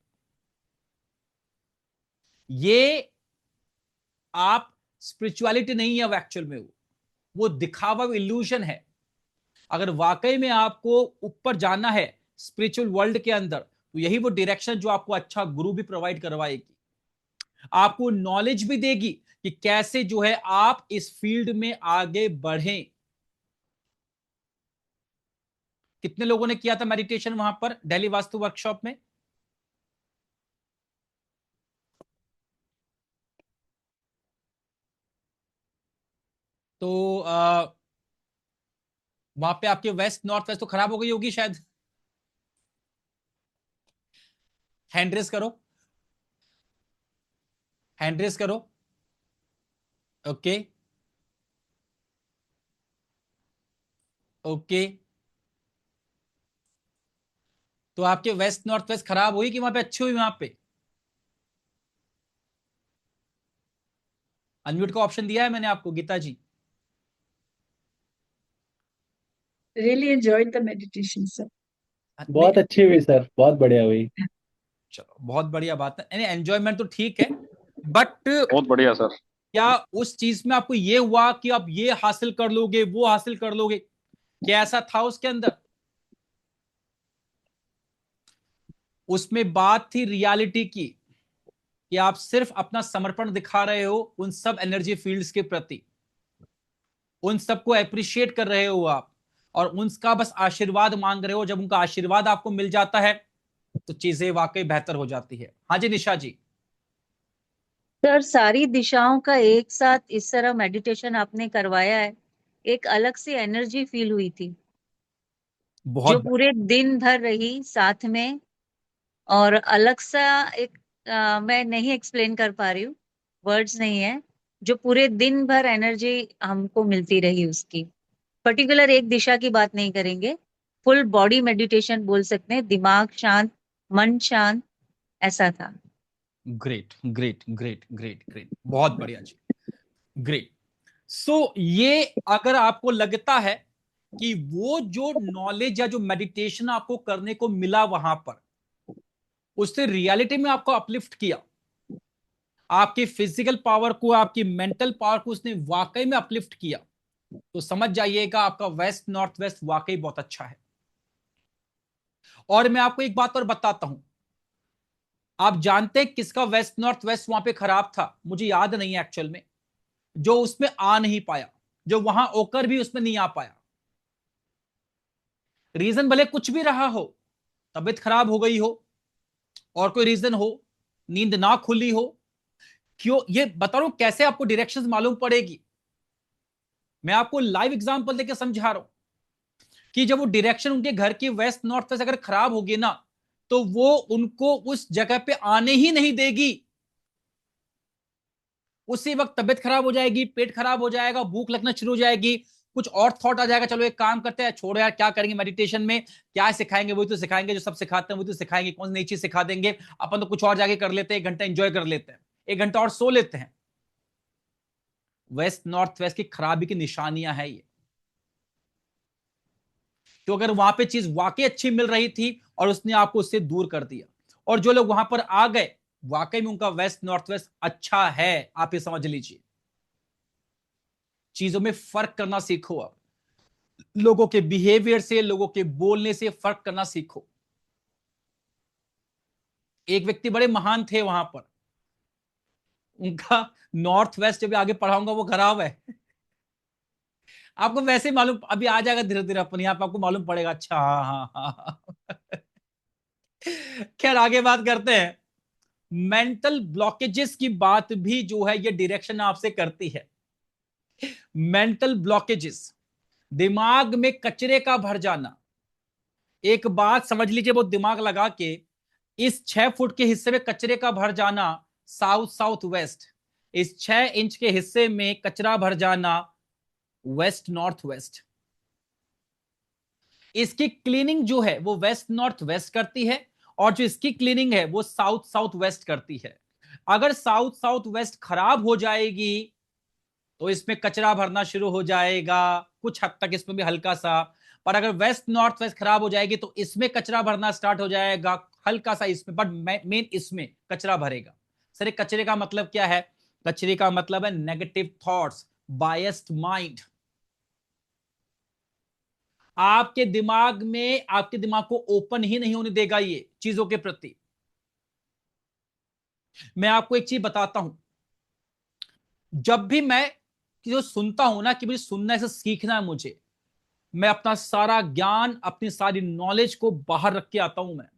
ये आप स्पिरिचुअलिटी नहीं है वो, एक्चुअल में वो दिखावा, इल्यूशन है। अगर वाकई में आपको ऊपर जाना है स्पिरिचुअल वर्ल्ड के अंदर, तो यही वो डायरेक्शन जो आपको अच्छा गुरु भी प्रोवाइड करवाएगी, आपको नॉलेज भी देगी कि कैसे जो है आप इस फील्ड में आगे बढ़ें। कितने लोगों ने किया था मेडिटेशन वहां पर दिल्ली वास्तु वर्कशॉप में? तो वहां पे आपके वेस्ट नॉर्थ वेस्ट तो खराब हो गई होगी शायद। हैंड रेस करो, हैंड रेस करो। Okay, okay. तो आपके वेस्ट नॉर्थ वेस्ट खराब हुई कि वहां पे अच्छी हुई? वहां पे अनम्यूट का ऑप्शन दिया है मैंने आपको, गीता जी। Really enjoyed the meditation, sir. नहीं, बहुत अच्छी हुई सर, बहुत बढ़िया हुई। चलो बहुत बढ़िया बात है, एंजॉयमेंट तो ठीक है, बट बहुत बढ़िया सर। क्या उस चीज में आपको ये हुआ कि आप ये हासिल कर लोगे, वो हासिल कर लोगे? क्या ऐसा था उसके अंदर? उसमें बात थी रियलिटी की, कि आप सिर्फ अपना समर्पण दिखा रहे हो उन सब एनर्जी फील्ड्स के प्रति, उन सबको अप्रिशिएट कर रहे हो आप, और उनका बस आशीर्वाद मांग रहे हो। जब उनका आशीर्वाद आपको मिल जाता है तो चीजें वाकई बेहतर हो जाती है। हाँ जी निशा जी। सर सारी दिशाओं का एक साथ इस तरह मेडिटेशन आपने करवाया है, एक अलग सी एनर्जी फील हुई थी जो बहुत पूरे दिन भर रही साथ में। और अलग सा एक मैं नहीं एक्सप्लेन कर पा रही हूँ, वर्ड्स नहीं है, जो पूरे दिन भर एनर्जी हमको मिलती रही उसकी। पर्टिकुलर एक दिशा की बात नहीं करेंगे, फुल बॉडी मेडिटेशन बोल सकते हैं, दिमाग शांत, मन शांत, ऐसा था। Great great great great great, बहुत बढ़िया जी, ग्रेट। सो ये अगर आपको लगता है कि वो जो नॉलेज या जो मेडिटेशन आपको करने को मिला वहां पर, उससे रियलिटी में आपको अपलिफ्ट किया, आपकी फिजिकल पावर को, आपकी मेंटल पावर को उसने वाकई में अपलिफ्ट किया, तो समझ जाइएगा आपका वेस्ट नॉर्थ वेस्ट वाकई बहुत अच्छा है। और मैं आपको एक बात और बताता हूं, आप जानते हैं किसका वेस्ट नॉर्थ वेस्ट वहां पे खराब था? मुझे याद नहीं है एक्चुअल में, जो उसमें आ नहीं पाया, जो वहां होकर भी उसमें नहीं आ पाया। रीजन भले कुछ भी रहा हो, तबीयत खराब हो गई हो, और कोई रीजन हो, नींद ना खुली हो, क्यों, ये बता रहा हूं कैसे आपको डायरेक्शंस मालूम पड़ेगी। मैं आपको लाइव एग्जांपल देकर समझा रहा हूं कि जब वो डायरेक्शन उनके घर की वेस्ट नॉर्थ वेस्ट अगर खराब होगी ना, तो वो उनको उस जगह पे आने ही नहीं देगी। उसी वक्त तबीयत खराब हो जाएगी, पेट खराब हो जाएगा, भूख लगना शुरू हो जाएगी, कुछ और थॉट आ जाएगा, चलो एक काम करते हैं, छोड़ो यार क्या करेंगे मेडिटेशन में, क्या सिखाएंगे, वही तो सिखाएंगे जो सब सिखाते हैं, वही तो सिखाएंगे, कौन सी नई चीज सिखा देंगे, अपन तो कुछ और जाके कर लेते हैं, 1 घंटा एंजॉय कर लेते हैं, 1 घंटा और सो लेते हैं। वेस्ट नॉर्थ वेस्ट की खराबी की निशानियां है ये। तो अगर वहां पे चीज वाकई अच्छी मिल रही थी और उसने आपको उससे दूर कर दिया, और जो लोग वहां पर आ गए वाकई में उनका वेस्ट नॉर्थ वेस्ट अच्छा है, आप ये समझ लीजिए। चीजों में फर्क करना सीखो, अब लोगों के बिहेवियर से, लोगों के बोलने से फर्क करना सीखो। एक व्यक्ति बड़े महान थे वहां पर, उनका नॉर्थ वेस्ट जब आगे पढ़ाऊंगा वो खराब है। आपको वैसे ही मालूम, अभी आ जाएगा धीरे धीरे अपने आप, आपको मालूम पड़ेगा। अच्छा हाँ हाँ हाँ हाँ। खैर आगे बात करते हैं। मेंटल ब्लॉकेजेस की बात भी जो है ये डायरेक्शन आपसे करती है। मेंटल ब्लॉकेजेस, दिमाग में कचरे का भर जाना। एक बात समझ लीजिए, वो दिमाग लगा के, इस 6 फुट के हिस्से में कचरे का भर जाना साउथ साउथ वेस्ट, इस 6 इंच के हिस्से में कचरा भर जाना वेस्ट नॉर्थ वेस्ट। इसकी क्लीनिंग जो है वो वेस्ट नॉर्थ वेस्ट करती है, और जो इसकी क्लीनिंग है वो साउथ साउथ वेस्ट करती है। अगर साउथ साउथ वेस्ट खराब हो जाएगी तो इसमें कचरा भरना शुरू हो जाएगा, कुछ हद तक इसमें भी हल्का सा। पर अगर वेस्ट नॉर्थ वेस्ट खराब हो जाएगी तो इसमें कचरा भरना स्टार्ट हो जाएगा, हल्का सा इसमें, बट मेन इसमें कचरा भरेगा। सर कचरे का मतलब क्या है? कचरे का मतलब है नेगेटिव थॉट्स, बायस्ड माइंड। आपके दिमाग में, आपके दिमाग को ओपन ही नहीं होने देगा ये चीजों के प्रति। मैं आपको एक चीज बताता हूं, जब भी मैं जो सुनता हूं ना कि मुझे सुनना से सीखना है मुझे, मैं अपना सारा ज्ञान, अपनी सारी नॉलेज को बाहर रख के आता हूं। मैं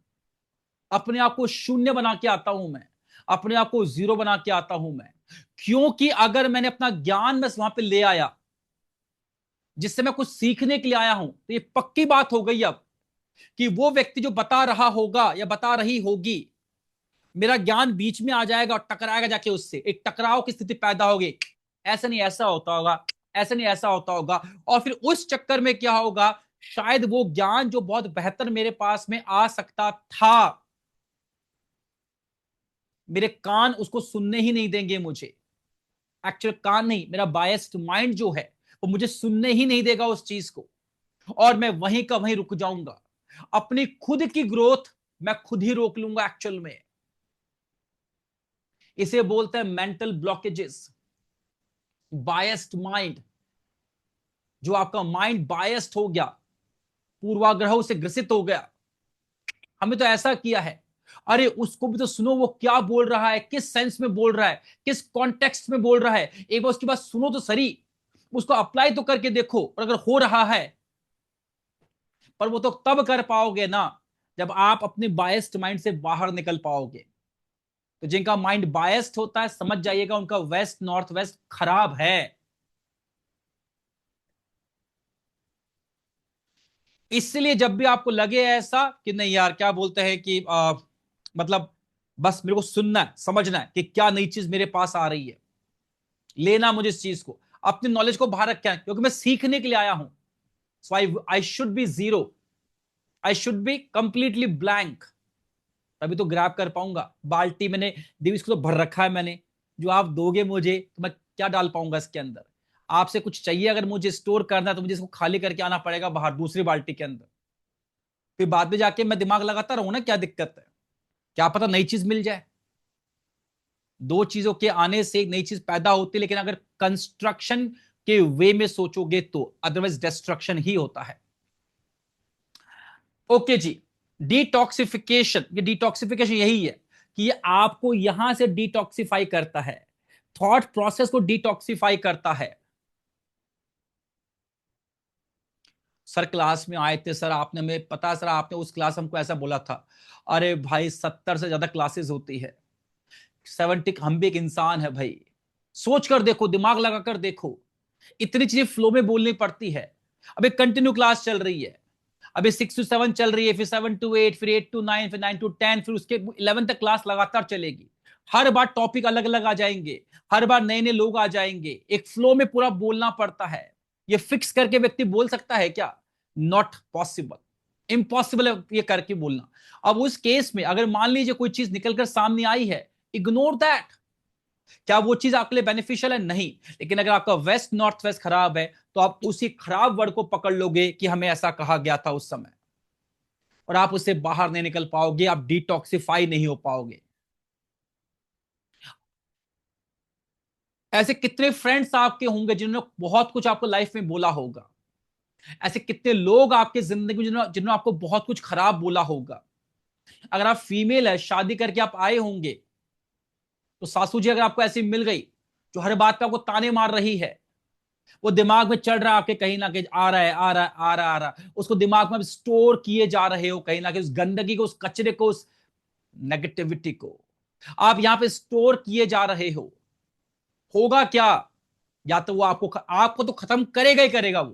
अपने आप को शून्य बना के आता हूं, मैं अपने आप को जीरो बना के आता हूं मैं। क्योंकि अगर मैंने अपना ज्ञान बस वहां पे ले आया जिससे मैं कुछ सीखने के लिए आया हूं, तो ये पक्की बात हो गई अब कि वो व्यक्ति जो बता रहा होगा या बता रही होगी, मेरा ज्ञान बीच में आ जाएगा और टकराएगा जाके उससे, एक टकराव की स्थिति पैदा होगी। ऐसा नहीं ऐसा होता होगा, ऐसा नहीं ऐसा होता होगा, और फिर उस चक्कर में क्या होगा, शायद वो ज्ञान जो बहुत बेहतर मेरे पास में आ सकता था, मेरे कान उसको सुनने ही नहीं देंगे मुझे। एक्चुअल कान नहीं, मेरा बायस्ड माइंड जो है वो मुझे सुनने ही नहीं देगा उस चीज को, और मैं वहीं का वहीं रुक जाऊंगा। अपनी खुद की ग्रोथ मैं खुद ही रोक लूंगा एक्चुअल में। इसे बोलते हैं मेंटल ब्लॉकेजेस, बायस्ड माइंड। जो आपका माइंड बायस्ड हो गया, पूर्वाग्रहों से ग्रसित हो गया। हमें तो ऐसा किया है, अरे उसको भी तो सुनो, वो क्या बोल रहा है, किस सेंस में बोल रहा है, किस कॉन्टेक्स्ट में बोल रहा है, एक बार उसकी बात सुनो तो सही, उसको अप्लाई तो करके देखो, और अगर हो रहा है। पर वो तो तब कर पाओगे ना जब आप अपने बायस्ड माइंड से बाहर निकल पाओगे। तो जिनका माइंड बायस्ड होता है, समझ जाइएगा उनका वेस्ट नॉर्थ वेस्ट खराब है। इसलिए जब भी आपको लगे ऐसा कि नहीं यार क्या बोलते हैं कि मतलब बस मेरे को सुनना है, समझना है कि क्या नई चीज मेरे पास आ रही है, लेना मुझे इस चीज को, अपनी नॉलेज को बाहर रखा है, क्योंकि मैं सीखने के लिए आया हूं। So I should be zero, I should be completely blank, तभी तो ग्रैब कर पाऊंगा। बाल्टी मैंने दी, इसको तो भर रखा है मैंने, जो आप दोगे मुझे तो मैं क्या डाल पाऊंगा इसके अंदर। आपसे कुछ चाहिए अगर मुझे स्टोर करना है तो मुझे इसको खाली करके आना पड़ेगा बाहर दूसरी बाल्टी के अंदर, फिर बाद में जाके मैं दिमाग लगाता रहूं ना क्या दिक्कत है, क्या पता नई चीज मिल जाए। दो चीजों के आने से एक नई चीज पैदा होती है, लेकिन अगर कंस्ट्रक्शन के वे में सोचोगे तो, अदरवाइज डिस्ट्रक्शन ही होता है। ओके जी, डिटॉक्सिफिकेशन, ये डिटॉक्सिफिकेशन यही है कि ये आपको यहां से डिटॉक्सिफाई करता है, थॉट प्रोसेस को डिटॉक्सिफाई करता है। सर क्लास में आए थे सर, आपने, हमें पता सर, आपने उस क्लास हमको ऐसा बोला था। अरे भाई 70 से ज्यादा क्लासेस होती है, 70, हम भी एक इंसान है भाई, सोच कर देखो, दिमाग लगा कर देखो, इतनी चीजें फ्लो में बोलनी पड़ती है। अब एक कंटिन्यू क्लास चल रही है, अभी 6 to 7 चल रही है, फिर 7 to 8, फिर 8 to 9, फिर 9 to 10, फिर उसके 11 तक क्लास लगातार चलेगी। हर बार टॉपिक अलग अलग आ जाएंगे, हर बार नए नए लोग आ जाएंगे, एक फ्लो में पूरा बोलना पड़ता है। ये फिक्स करके व्यक्ति बोल सकता है क्या? नॉट पॉसिबल, इम्पॉसिबल है ये करके बोलना। अब उस केस में अगर मान लीजिए कोई चीज निकलकर सामने आई है, इग्नोर दैट। क्या वो चीज आपके लिए बेनिफिशियल है? नहीं। लेकिन अगर आपका वेस्ट नॉर्थ वेस्ट खराब है तो आप उसी खराब वर्ड को पकड़ लोगे कि हमें ऐसा कहा गया था उस समय, और आप उससे बाहर नहीं निकल पाओगे, आप डिटॉक्सिफाई नहीं हो पाओगे। ऐसे कितने फ्रेंड्स आपके होंगे जिन्होंने बहुत कुछ आपको लाइफ में बोला होगा। ऐसे कितने लोग आपके जिंदगी में जिन्होंने आपको बहुत कुछ खराब बोला होगा। अगर आप फीमेल है, शादी करके आप आए होंगे, तो सासू जी अगर आपको ऐसी मिल गई जो हर बात पे आपको ताने मार रही है, वो दिमाग में चढ़ रहा है आपके, कहीं ना कहीं आ रहा है आ रहा है आ रहा है आ रहा है, उसको दिमाग में स्टोर किए जा रहे हो, कहीं ना कहीं उस गंदगी को, उस कचरे को, उस नेगेटिविटी को आप यहां पे स्टोर किए जा रहे हो। होगा क्या? या तो वो आपको तो खत्म करेगा ही करेगा वो,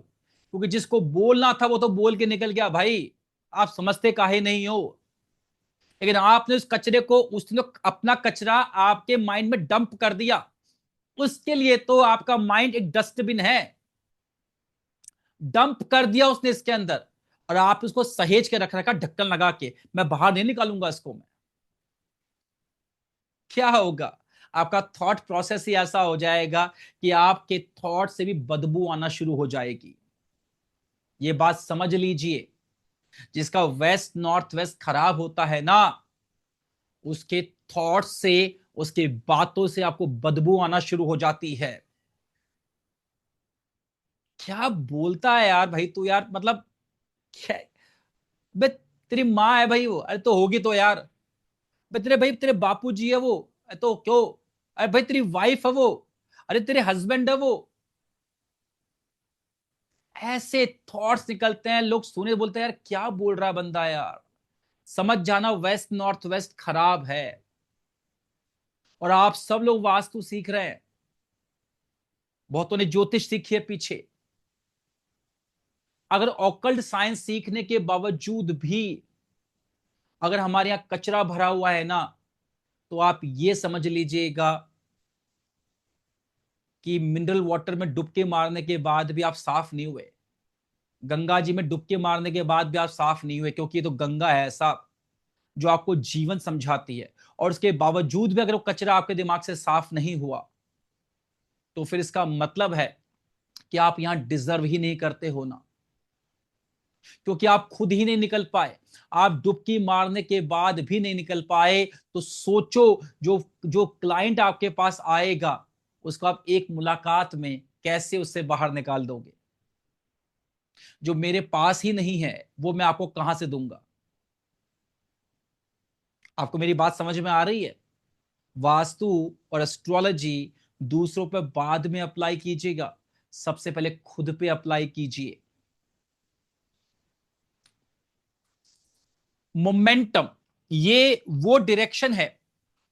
क्योंकि जिसको बोलना था वो तो बोल के निकल गया भाई। आप समझते काहे नहीं हो? लेकिन आपने उस कचरे को, उसने अपना कचरा आपके माइंड में डंप कर दिया। उसके लिए तो आपका माइंड एक डस्टबिन है, डंप कर दिया उसने इसके अंदर, और आप उसको सहेज के रख रखा ढक्कन लगा के, मैं बाहर नहीं निकालूंगा इसको मैं। क्या होगा? आपका थॉट प्रोसेस ही ऐसा हो जाएगा कि आपके थॉट से भी बदबू आना शुरू हो जाएगी। ये बात समझ लीजिए, जिसका वेस्ट नॉर्थ वेस्ट खराब होता है ना, उसके थॉट से, उसके बातों से आपको बदबू आना शुरू हो जाती है। क्या बोलता है यार भाई तू, यार मतलब क्या? बे तेरी माँ है भाई वो, अरे तो होगी तो यार। बे तेरे भाई, तेरे बापूजी है वो, अरे तो क्यों? अरे भाई तेरी वाइफ है वो, अरे तेरे हस्बैंड है वो। ऐसे थॉट्स निकलते हैं, लोग सुने बोलते हैं यार क्या बोल रहा है बंदा यार। समझ जाना, वेस्ट नॉर्थ वेस्ट खराब है। और आप सब लोग वास्तु सीख रहे हैं, बहुतों ने ज्योतिष सीखी है पीछे। अगर ऑकल्ट साइंस सीखने के बावजूद भी अगर हमारे यहां कचरा भरा हुआ है ना, तो आप ये समझ लीजिएगा कि मिनरल वाटर में डुबकी मारने के बाद भी आप साफ नहीं हुए, गंगा जी में डुबकी मारने के बाद भी आप साफ नहीं हुए, क्योंकि ये तो गंगा है ऐसा जो आपको जीवन समझाती है। और उसके बावजूद भी अगर वो कचरा आपके दिमाग से साफ नहीं हुआ, तो फिर इसका मतलब है कि आप यहां डिजर्व ही नहीं करते हो ना, क्योंकि आप खुद ही नहीं निकल पाए। आप डुबकी मारने के बाद भी नहीं निकल पाए, तो सोचो जो जो क्लाइंट आपके पास आएगा, उसको आप एक मुलाकात में कैसे उससे बाहर निकाल दोगे? जो मेरे पास ही नहीं है वो मैं आपको कहां से दूंगा? आपको मेरी बात समझ में आ रही है? वास्तु और एस्ट्रोलॉजी दूसरों पर बाद में अप्लाई कीजिएगा, सबसे पहले खुद पे अप्लाई कीजिए। मोमेंटम, ये वो डायरेक्शन है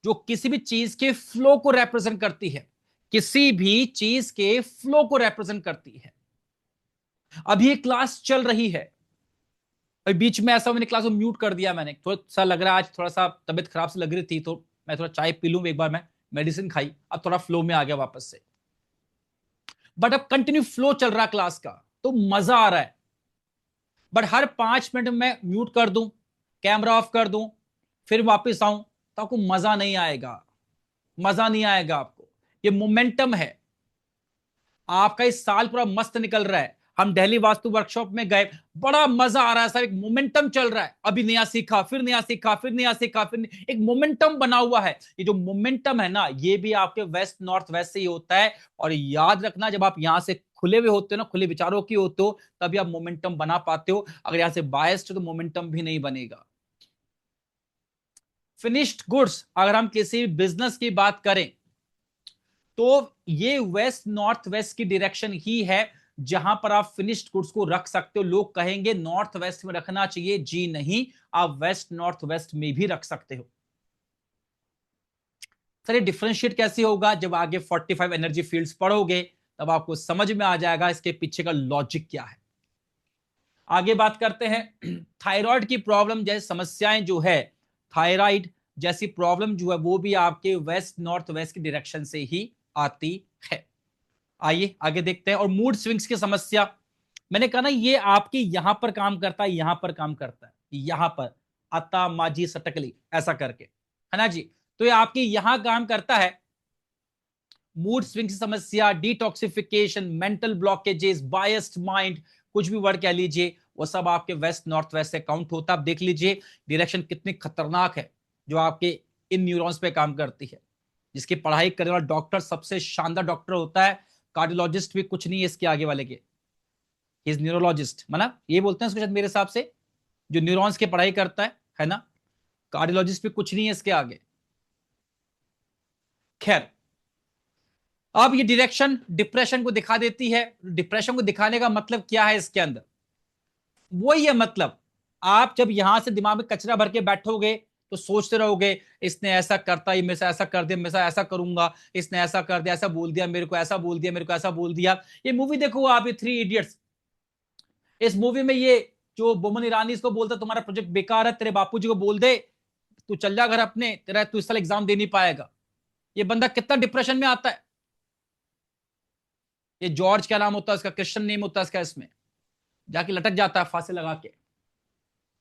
जो किसी भी चीज के फ्लो को रिप्रेजेंट करती है, किसी भी चीज के फ्लो को रिप्रेजेंट करती है। अभी एक क्लास चल रही है, और बीच में ऐसा मैंने क्लास को म्यूट कर दिया, मैंने थोड़ा सा लग रहा है आज थोड़ा सा तबीयत खराब से लग रही थी, तो मैं थोड़ा चाय पी लूं एक बार, मैं मेडिसिन खाई, अब थोड़ा फ्लो में आ गया वापस से। बट अब कंटिन्यू फ्लो चल रहा क्लास का, तो मजा आ रहा है। बट हर 5 मिनट में म्यूट कर दूं, कैमरा ऑफ कर दूं, फिर वापस आऊं, तो आपको मजा नहीं आएगा, मजा नहीं आएगा आपको। ये मोमेंटम है। आपका इस साल पूरा मस्त निकल रहा है, हम दिल्ली वास्तु वर्कशॉप में गए, बड़ा मजा आ रहा है सर, एक मोमेंटम चल रहा है, अभी नया सीखा, फिर नया सीखा, फिर नया सीखा, एक मोमेंटम बना हुआ है। ये जो मोमेंटम है ना, ये भी आपके वेस्ट नॉर्थ वेस्ट से ही होता है। और याद रखना, जब आप यहां से खुले हुए होते हो ना, खुले विचारों की होते हो, तभी आप मोमेंटम बना पाते हो। अगर यहां से बायस्ड हो तो मोमेंटम भी नहीं बनेगा। फिनिश्ड गुड्स, अगर हम किसी बिजनेस की बात करें, तो ये वेस्ट नॉर्थ वेस्ट की डायरेक्शन ही है जहां पर आप फिनिश्ड गुड्स को रख सकते हो। लोग कहेंगे नॉर्थ वेस्ट में रखना चाहिए, जी नहीं, आप वेस्ट नॉर्थ वेस्ट में भी रख सकते हो। सर ये डिफरेंशिएट कैसे होगा? जब आगे 45 एनर्जी फील्ड्स पढ़ोगे तब आपको समझ में आ जाएगा इसके पीछे का लॉजिक क्या है। आगे बात करते हैं थायराइड की प्रॉब्लम जैसी समस्याएं जो है, थायराइड जैसी प्रॉब्लम जो है वो भी आपके वेस्ट नॉर्थ वेस्ट की डायरेक्शन से ही आती है। आइए आगे देखते हैं। और मूड स्विंग्स की समस्या, मैंने कहा ना ये आपकी यहां पर काम करता है, यहां पर काम करता है, यहां पर अता माजी सटकली ऐसा करके, है ना जी। तो ये आपकी यहां काम करता है। मूड स्विंग की समस्या, detoxification, mental blockages, biased mind, कुछ भी वर्ड कह लीजिए, वो सब आपके वेस्ट नॉर्थ वेस्ट से काउंट होता है। आप देख लीजिए डायरेक्शन कितनी खतरनाक है जो आपके इन न्यूरॉन्स पे काम करती है। जिसकी पढ़ाई करने वाला डॉक्टर सबसे शानदार डॉक्टर होता है, कार्डियोलॉजिस्ट भी कुछ नहीं है इसके आगे वाले के, इज न्यूरोलॉजिस्ट, मतलब ये बोलते हैं उसको शायद मेरे हिसाब से, जो न्यूरॉन्स की पढ़ाई करता है ना। कार्डियोलॉजिस्ट भी कुछ नहीं है इसके आगे। खैर, अब ये डायरेक्शन डिप्रेशन को दिखा देती है। डिप्रेशन को दिखाने का मतलब क्या है इसके अंदर, वही है मतलब, आप जब यहां से दिमाग में कचरा भर के बैठोगे तो सोचते रहोगे इसने ऐसा करता, ये मेरे से ऐसा कर दिया, मेरे से ऐसा करूंगा, इसने ऐसा कर दिया, ऐसा बोल दिया मेरे को, ऐसा बोल दिया मेरे को, ऐसा बोल दिया। ये मूवी देखो आप, ये थ्री इडियट्स, इस मूवी में ये जो बोमन ईरानी इसको बोलता तुम्हारा प्रोजेक्ट बेकार है, तेरे बापूजी को बोल दे तू चल जा घर अपने, तेरा तू इस साल एग्जाम दे नहीं पाएगा। ये बंदा कितना डिप्रेशन में आता है। ये जॉर्ज क्या नाम होता है उसका, क्रिश्चियन नेम होता है इसका, इसमें जाके लटक जाता है फांसी लगा के।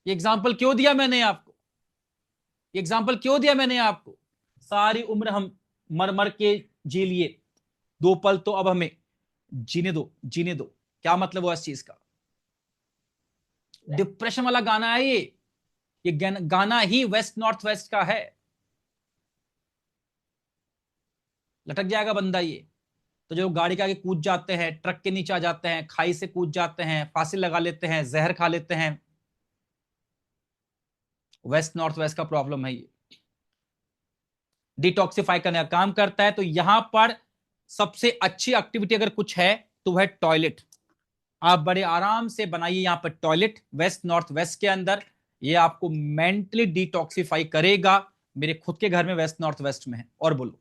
ये एग्जाम्पल क्यों दिया मैंने आपको, ये एग्जाम्पल क्यों दिया मैंने आपको। सारी उम्र हम मर मर के जी लिए, 2 पल तो अब हमें जीने दो, जीने दो। क्या मतलब हुआ इस चीज का। डिप्रेशन वाला गाना है ये गाना ही वेस्ट नॉर्थ वेस्ट का है। लटक जाएगा बंदा ये। तो जो गाड़ी के आगे कूद जाते हैं, ट्रक के नीचे आ जाते हैं, खाई से कूद जाते हैं, फांसी लगा लेते हैं, जहर खा लेते हैं, वेस्ट नॉर्थ वेस्ट का प्रॉब्लम है ये। डिटॉक्सिफाई करने का काम करता है। तो यहां पर सबसे अच्छी एक्टिविटी अगर कुछ है तो वह टॉयलेट। आप बड़े आराम से बनाइए यहां पर टॉयलेट वेस्ट नॉर्थ वेस्ट के अंदर, ये आपको मेंटली डिटॉक्सिफाई करेगा। मेरे खुद के घर में वेस्ट नॉर्थ वेस्ट में है। और बोलो।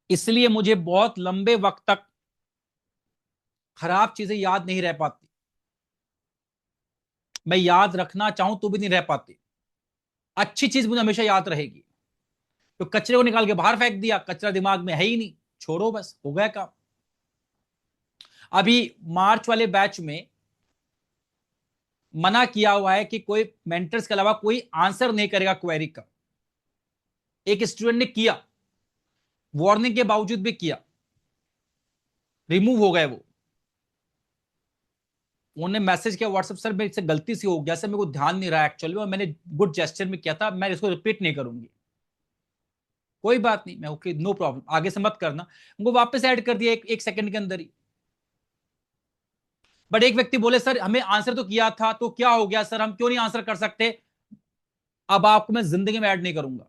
इसलिए मुझे बहुत लंबे वक्त तक खराब चीजें याद नहीं रह पाती, मैं याद रखना चाहूं तो भी नहीं रह पाती। अच्छी चीज मुझे हमेशा याद रहेगी। तो कचरे को निकाल के बाहर फेंक दिया, कचरा दिमाग में है ही नहीं, छोड़ो बस, हो गया काम। अभी मार्च वाले बैच में मना किया हुआ है कि कोई मेंटर्स के अलावा कोई आंसर नहीं करेगा क्वेरी का। एक स्टूडेंट ने किया, वार्निंग के बावजूद भी किया, रिमूव हो गए वो। उन्होंने मैसेज किया व्हाट्सएप, सर मेरे से गलती से हो गया सर, मेरे को ध्यान नहीं रहा एक्चुअली में, मैंने गुड जेस्चर में किया था, मैं इसको रिपीट नहीं करूंगी। कोई बात नहीं, मैं ओके, नो प्रॉब्लम, आगे से मत करना। उनको वापस ऐड कर दिया एक सेकंड के अंदर ही। बट एक व्यक्ति बोले सर हमें आंसर तो किया था, तो क्या हो गया सर, हम क्यों नहीं आंसर कर सकते। अब आपको मैं जिंदगी में ऐड नहीं करूंगा।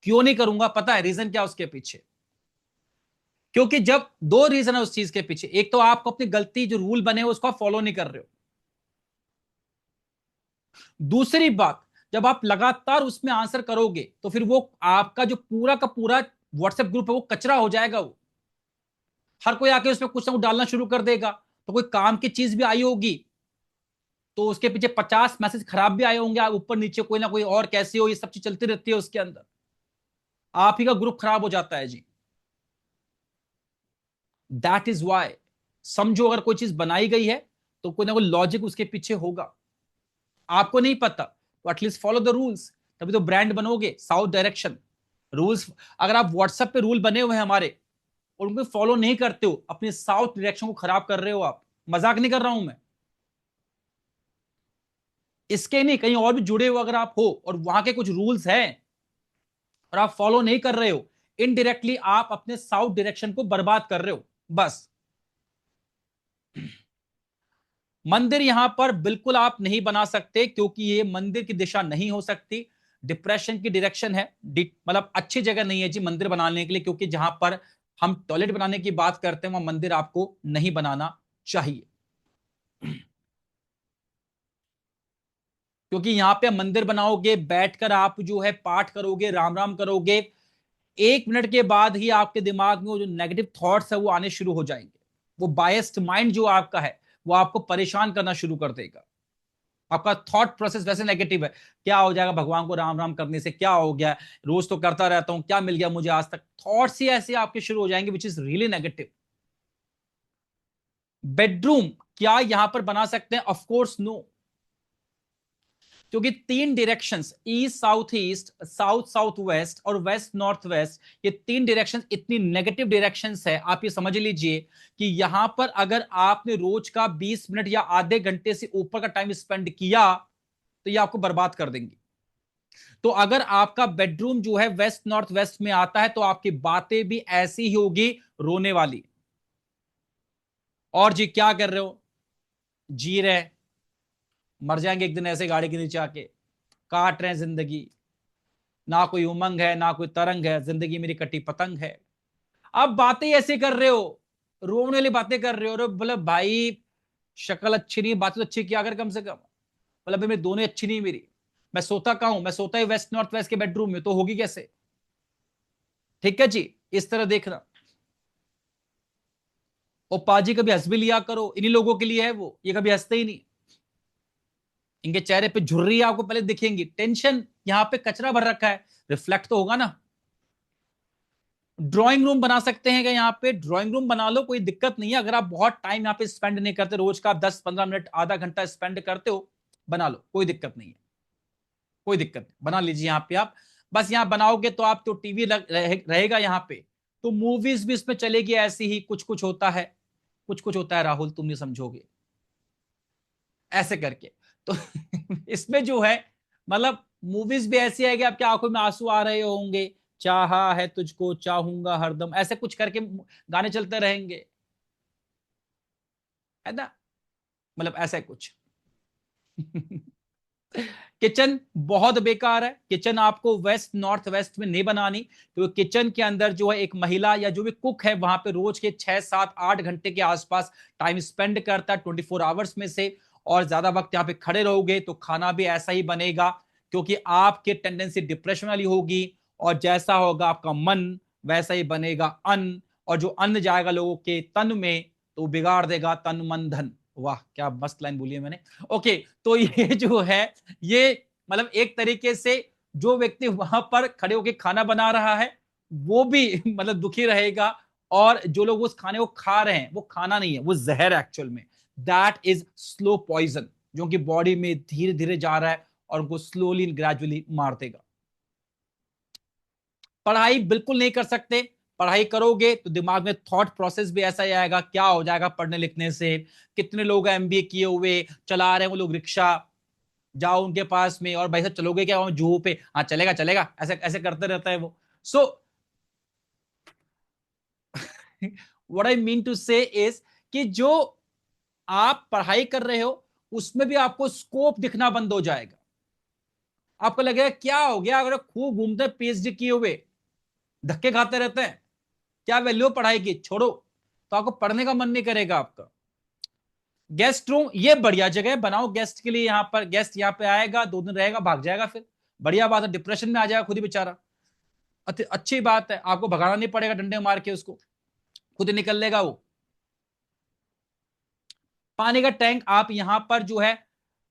क्यों नहीं करूंगा पता है रीजन क्या उसके पीछे। क्योंकि जब दो रीजन है उस चीज के पीछे, एक तो आपको अपनी गलती जो रूल बने हो उसको आप फॉलो नहीं कर रहे हो। दूसरी बात, जब आप लगातार उसमें आंसर करोगे तो फिर वो आपका जो पूरा का पूरा व्हाट्सएप ग्रुप है वो कचरा हो जाएगा। वो हर कोई आके उसमें कुछ ना कुछ डालना शुरू कर देगा। तो कोई काम की चीज भी आई होगी तो उसके पीछे 50 मैसेज खराब भी आए होंगे, ऊपर नीचे कोई ना कोई और कैसे हो, ये सब चीज चलती रहती है उसके अंदर। आप ही का ग्रुप खराब हो जाता है जी। दैट इज वाई, समझो अगर कोई चीज बनाई गई है तो कोई ना कोई लॉजिक उसके पीछे होगा। आपको नहीं पता तो एटलीस्ट फॉलो द रूल्स, तभी तो ब्रांड बनोगे। साउथ डायरेक्शन रूल्स, अगर आप व्हाट्सएप पे रूल बने हुए हैं हमारे और उनको फॉलो नहीं करते हो, अपने साउथ डायरेक्शन को खराब कर रहे हो आप। मजाक नहीं कर रहा हूं मैं। इसके नहीं, कहीं और भी जुड़े हो अगर आप हो और वहां के कुछ रूल्स हैं और आप फॉलो नहीं कर रहे हो, इनडायरेक्टली आप अपने साउथ डायरेक्शन को बर्बाद कर रहे हो बस। मंदिर यहां पर बिल्कुल आप नहीं बना सकते क्योंकि ये मंदिर की दिशा नहीं हो सकती। डिप्रेशन की डायरेक्शन है, मतलब अच्छी जगह नहीं है जी मंदिर बनाने के लिए, क्योंकि जहां पर हम टॉयलेट बनाने की बात करते हैं वहां मंदिर आपको नहीं बनाना चाहिए। क्योंकि यहां पे मंदिर बनाओगे, बैठकर आप जो है पाठ करोगे, राम राम करोगे, 1 मिनट के बाद ही आपके दिमाग में वो जो नेगेटिव थॉट्स है वो आने शुरू हो जाएंगे। वो बायस्ड माइंड जो आपका है वो आपको परेशान करना शुरू कर देगा। आपका थॉट प्रोसेस वैसे नेगेटिव है, क्या हो जाएगा भगवान को राम राम करने से, क्या हो गया, रोज तो करता रहता हूं, क्या मिल गया मुझे आज तक, थॉट्स ही ऐसे आपके शुरू हो जाएंगे which is really negative. Bedroom क्या यहां पर बना सकते हैं? ऑफ कोर्स नो, क्योंकि 3 directions, east south east, south south west और वेस्ट नॉर्थ वेस्ट, ये 3 डायरेक्शंस इतनी नेगेटिव डायरेक्शंस है। आप ये समझ लीजिए कि यहां पर अगर आपने रोज का 20 मिनट या आधे घंटे से ऊपर का टाइम स्पेंड किया तो ये आपको बर्बाद कर देंगी। तो अगर आपका बेडरूम जो है वेस्ट नॉर्थ वेस्ट में आता है तो आपकी बातें भी ऐसी ही होगी, रोने वाली। और जी क्या कर रहे हो? जी रहे, मर जाएंगे एक दिन ऐसे गाड़ी के नीचे आके, काट रहे हैं जिंदगी, ना कोई उमंग है ना कोई तरंग है, जिंदगी मेरी कटी पतंग है। अब बातें ऐसे कर रहे हो, रोने वाली बातें कर रहे हो। अरे बोले भाई शक्ल अच्छी नहीं, बातें तो अच्छी किया कर कम से कम। बोले भाई मेरी दोनों अच्छी नहीं मेरी, मैं सोता कहां हूं? मैं सोता ही वेस्ट नॉर्थ वेस्ट के बेडरूम में, तो होगी कैसे? ठीक है जी, इस तरह देखना। और पाजी कभी हंस भी लिया करो, इन्हीं लोगों के लिए है वो, ये कभी हंसते ही नहीं। इनके चेहरे पे झुर्री आपको पहले दिखेंगी, टेंशन, यहां पे कचरा भर रखा है, रिफ्लेक्ट तो होगा ना। ड्राइंग रूम बना सकते हैं क्या? यहाँ पे ड्राइंग रूम बना लो, कोई दिक्कत नहीं है। अगर आप बहुत टाइम यहाँ पे स्पेंड नहीं करते, रोज का 10-15 मिनट आधा घंटा स्पेंड करते हो, बना लो, कोई दिक्कत नहीं है, कोई दिक्कत नहीं, बना लीजिए यहाँ पे आप। बस यहाँ बनाओगे तो आप तो टीवी रहेगा यहाँ पे, तो मूवीज भी इसमें चलेगी ऐसी ही, कुछ कुछ होता है, कुछ कुछ होता है राहुल, तुम नहीं समझोगे ऐसे करके। तो इसमें जो है मतलब मूवीज भी ऐसी है कि आपकी आंखों में आंसू आ रहे होंगे, चाहा है तुझको चाहूंगा हरदम, ऐसे कुछ करके गाने चलते रहेंगे, है ना, मतलब ऐसा कुछ। किचन बहुत बेकार है, किचन आपको वेस्ट नॉर्थ वेस्ट में नहीं बनानी, क्योंकि किचन के अंदर जो है एक महिला या जो भी कुक है वहां पे रोज के 6-7-8 घंटे के आसपास टाइम स्पेंड करता है 24 आवर्स में से, और ज्यादा वक्त यहाँ पे खड़े रहोगे तो खाना भी ऐसा ही बनेगा, क्योंकि आपकी टेंडेंसी डिप्रेशन वाली होगी, और जैसा होगा आपका मन वैसा ही बनेगा अन्न, और जो अन्न जाएगा लोगों के तन में तो बिगाड़ देगा तन मन धन। वाह क्या मस्त लाइन बोली है मैंने। ओके, तो ये जो है, ये मतलब एक तरीके से जो व्यक्ति वहां पर खड़े होकर खाना बना रहा है वो भी मतलब दुखी रहेगा, और जो लोग उस खाने को खा रहे हैं वो खाना नहीं है, वो जहर है एक्चुअल में। दैट इज स्लो पॉइजन, जो कि बॉडी में धीरे धीरे जा रहा है और उनको स्लोली ग्रेजुअली मार देगा। पढ़ाई बिल्कुल नहीं कर सकते, पढ़ाई करोगे तो दिमाग में थॉट प्रोसेस भी ऐसा ही आएगा, क्या हो जाएगा पढ़ने लिखने से। कितने लोग एमबीए किए हुए चला रहे हैं वो लोग रिक्शा, जाओ उनके पास में, और भाई साहब चलोगे क्या वहां जुहू पे? हाँ चलेगा चलेगा, ऐसे ऐसे करते रहता है वो। So what I mean to say is कि जो आप पढ़ाई कर रहे हो उसमें भी आपको स्कोप दिखना बंद हो जाएगा। आपको लगेगा क्या हो गया, अगर खूब घूमते पीएचडी किए हुए धक्के खाते रहते हैं, क्या वैल्यू पढ़ाई की, छोड़ो, तो आपको पढ़ने का मन नहीं करेगा आपका। गेस्ट रूम ये बढ़िया जगह है, बनाओ गेस्ट के लिए। यहाँ पर गेस्ट यहाँ पे आएगा 2 दिन रहेगा भाग जाएगा, फिर बढ़िया बात है, डिप्रेशन में आ जाएगा खुद ही बेचारा, अच्छी बात है, आपको भगाना नहीं पड़ेगा डंडे मार के उसको, खुद ही निकल लेगा वो। पानी का टैंक आप यहां पर जो है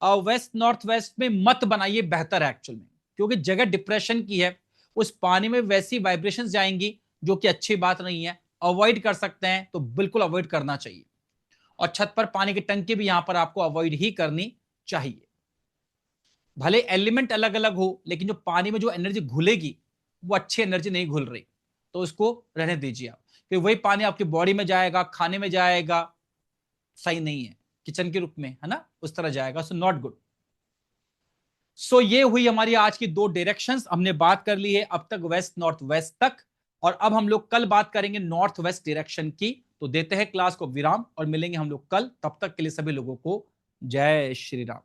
वेस्ट नॉर्थ वेस्ट में मत बनाइए, बेहतर है एक्चुअल में, क्योंकि जगह डिप्रेशन की है, उस पानी में वैसी वाइब्रेशंस जाएंगी जो कि अच्छी बात नहीं है। अवॉइड कर सकते हैं तो बिल्कुल अवॉइड करना चाहिए, और छत पर पानी की टंकी भी यहां पर आपको अवॉइड ही करनी चाहिए। भले एलिमेंट अलग अलग हो, लेकिन जो पानी में जो एनर्जी घुलेगी वो अच्छी एनर्जी नहीं घुल रही, तो उसको रहने दीजिए आप, क्योंकि वही पानी आपकी बॉडी में जाएगा, खाने में जाएगा, सही नहीं है, किचन के रूप में है ना, उस तरह जाएगा, सो नॉट गुड। सो ये हुई हमारी आज की 2 डायरेक्शंस, हमने बात कर ली है अब तक वेस्ट नॉर्थ वेस्ट तक, और अब हम लोग कल बात करेंगे नॉर्थ वेस्ट डायरेक्शन की। तो देते हैं क्लास को विराम और मिलेंगे हम लोग कल, तब तक के लिए सभी लोगों को जय श्री राम।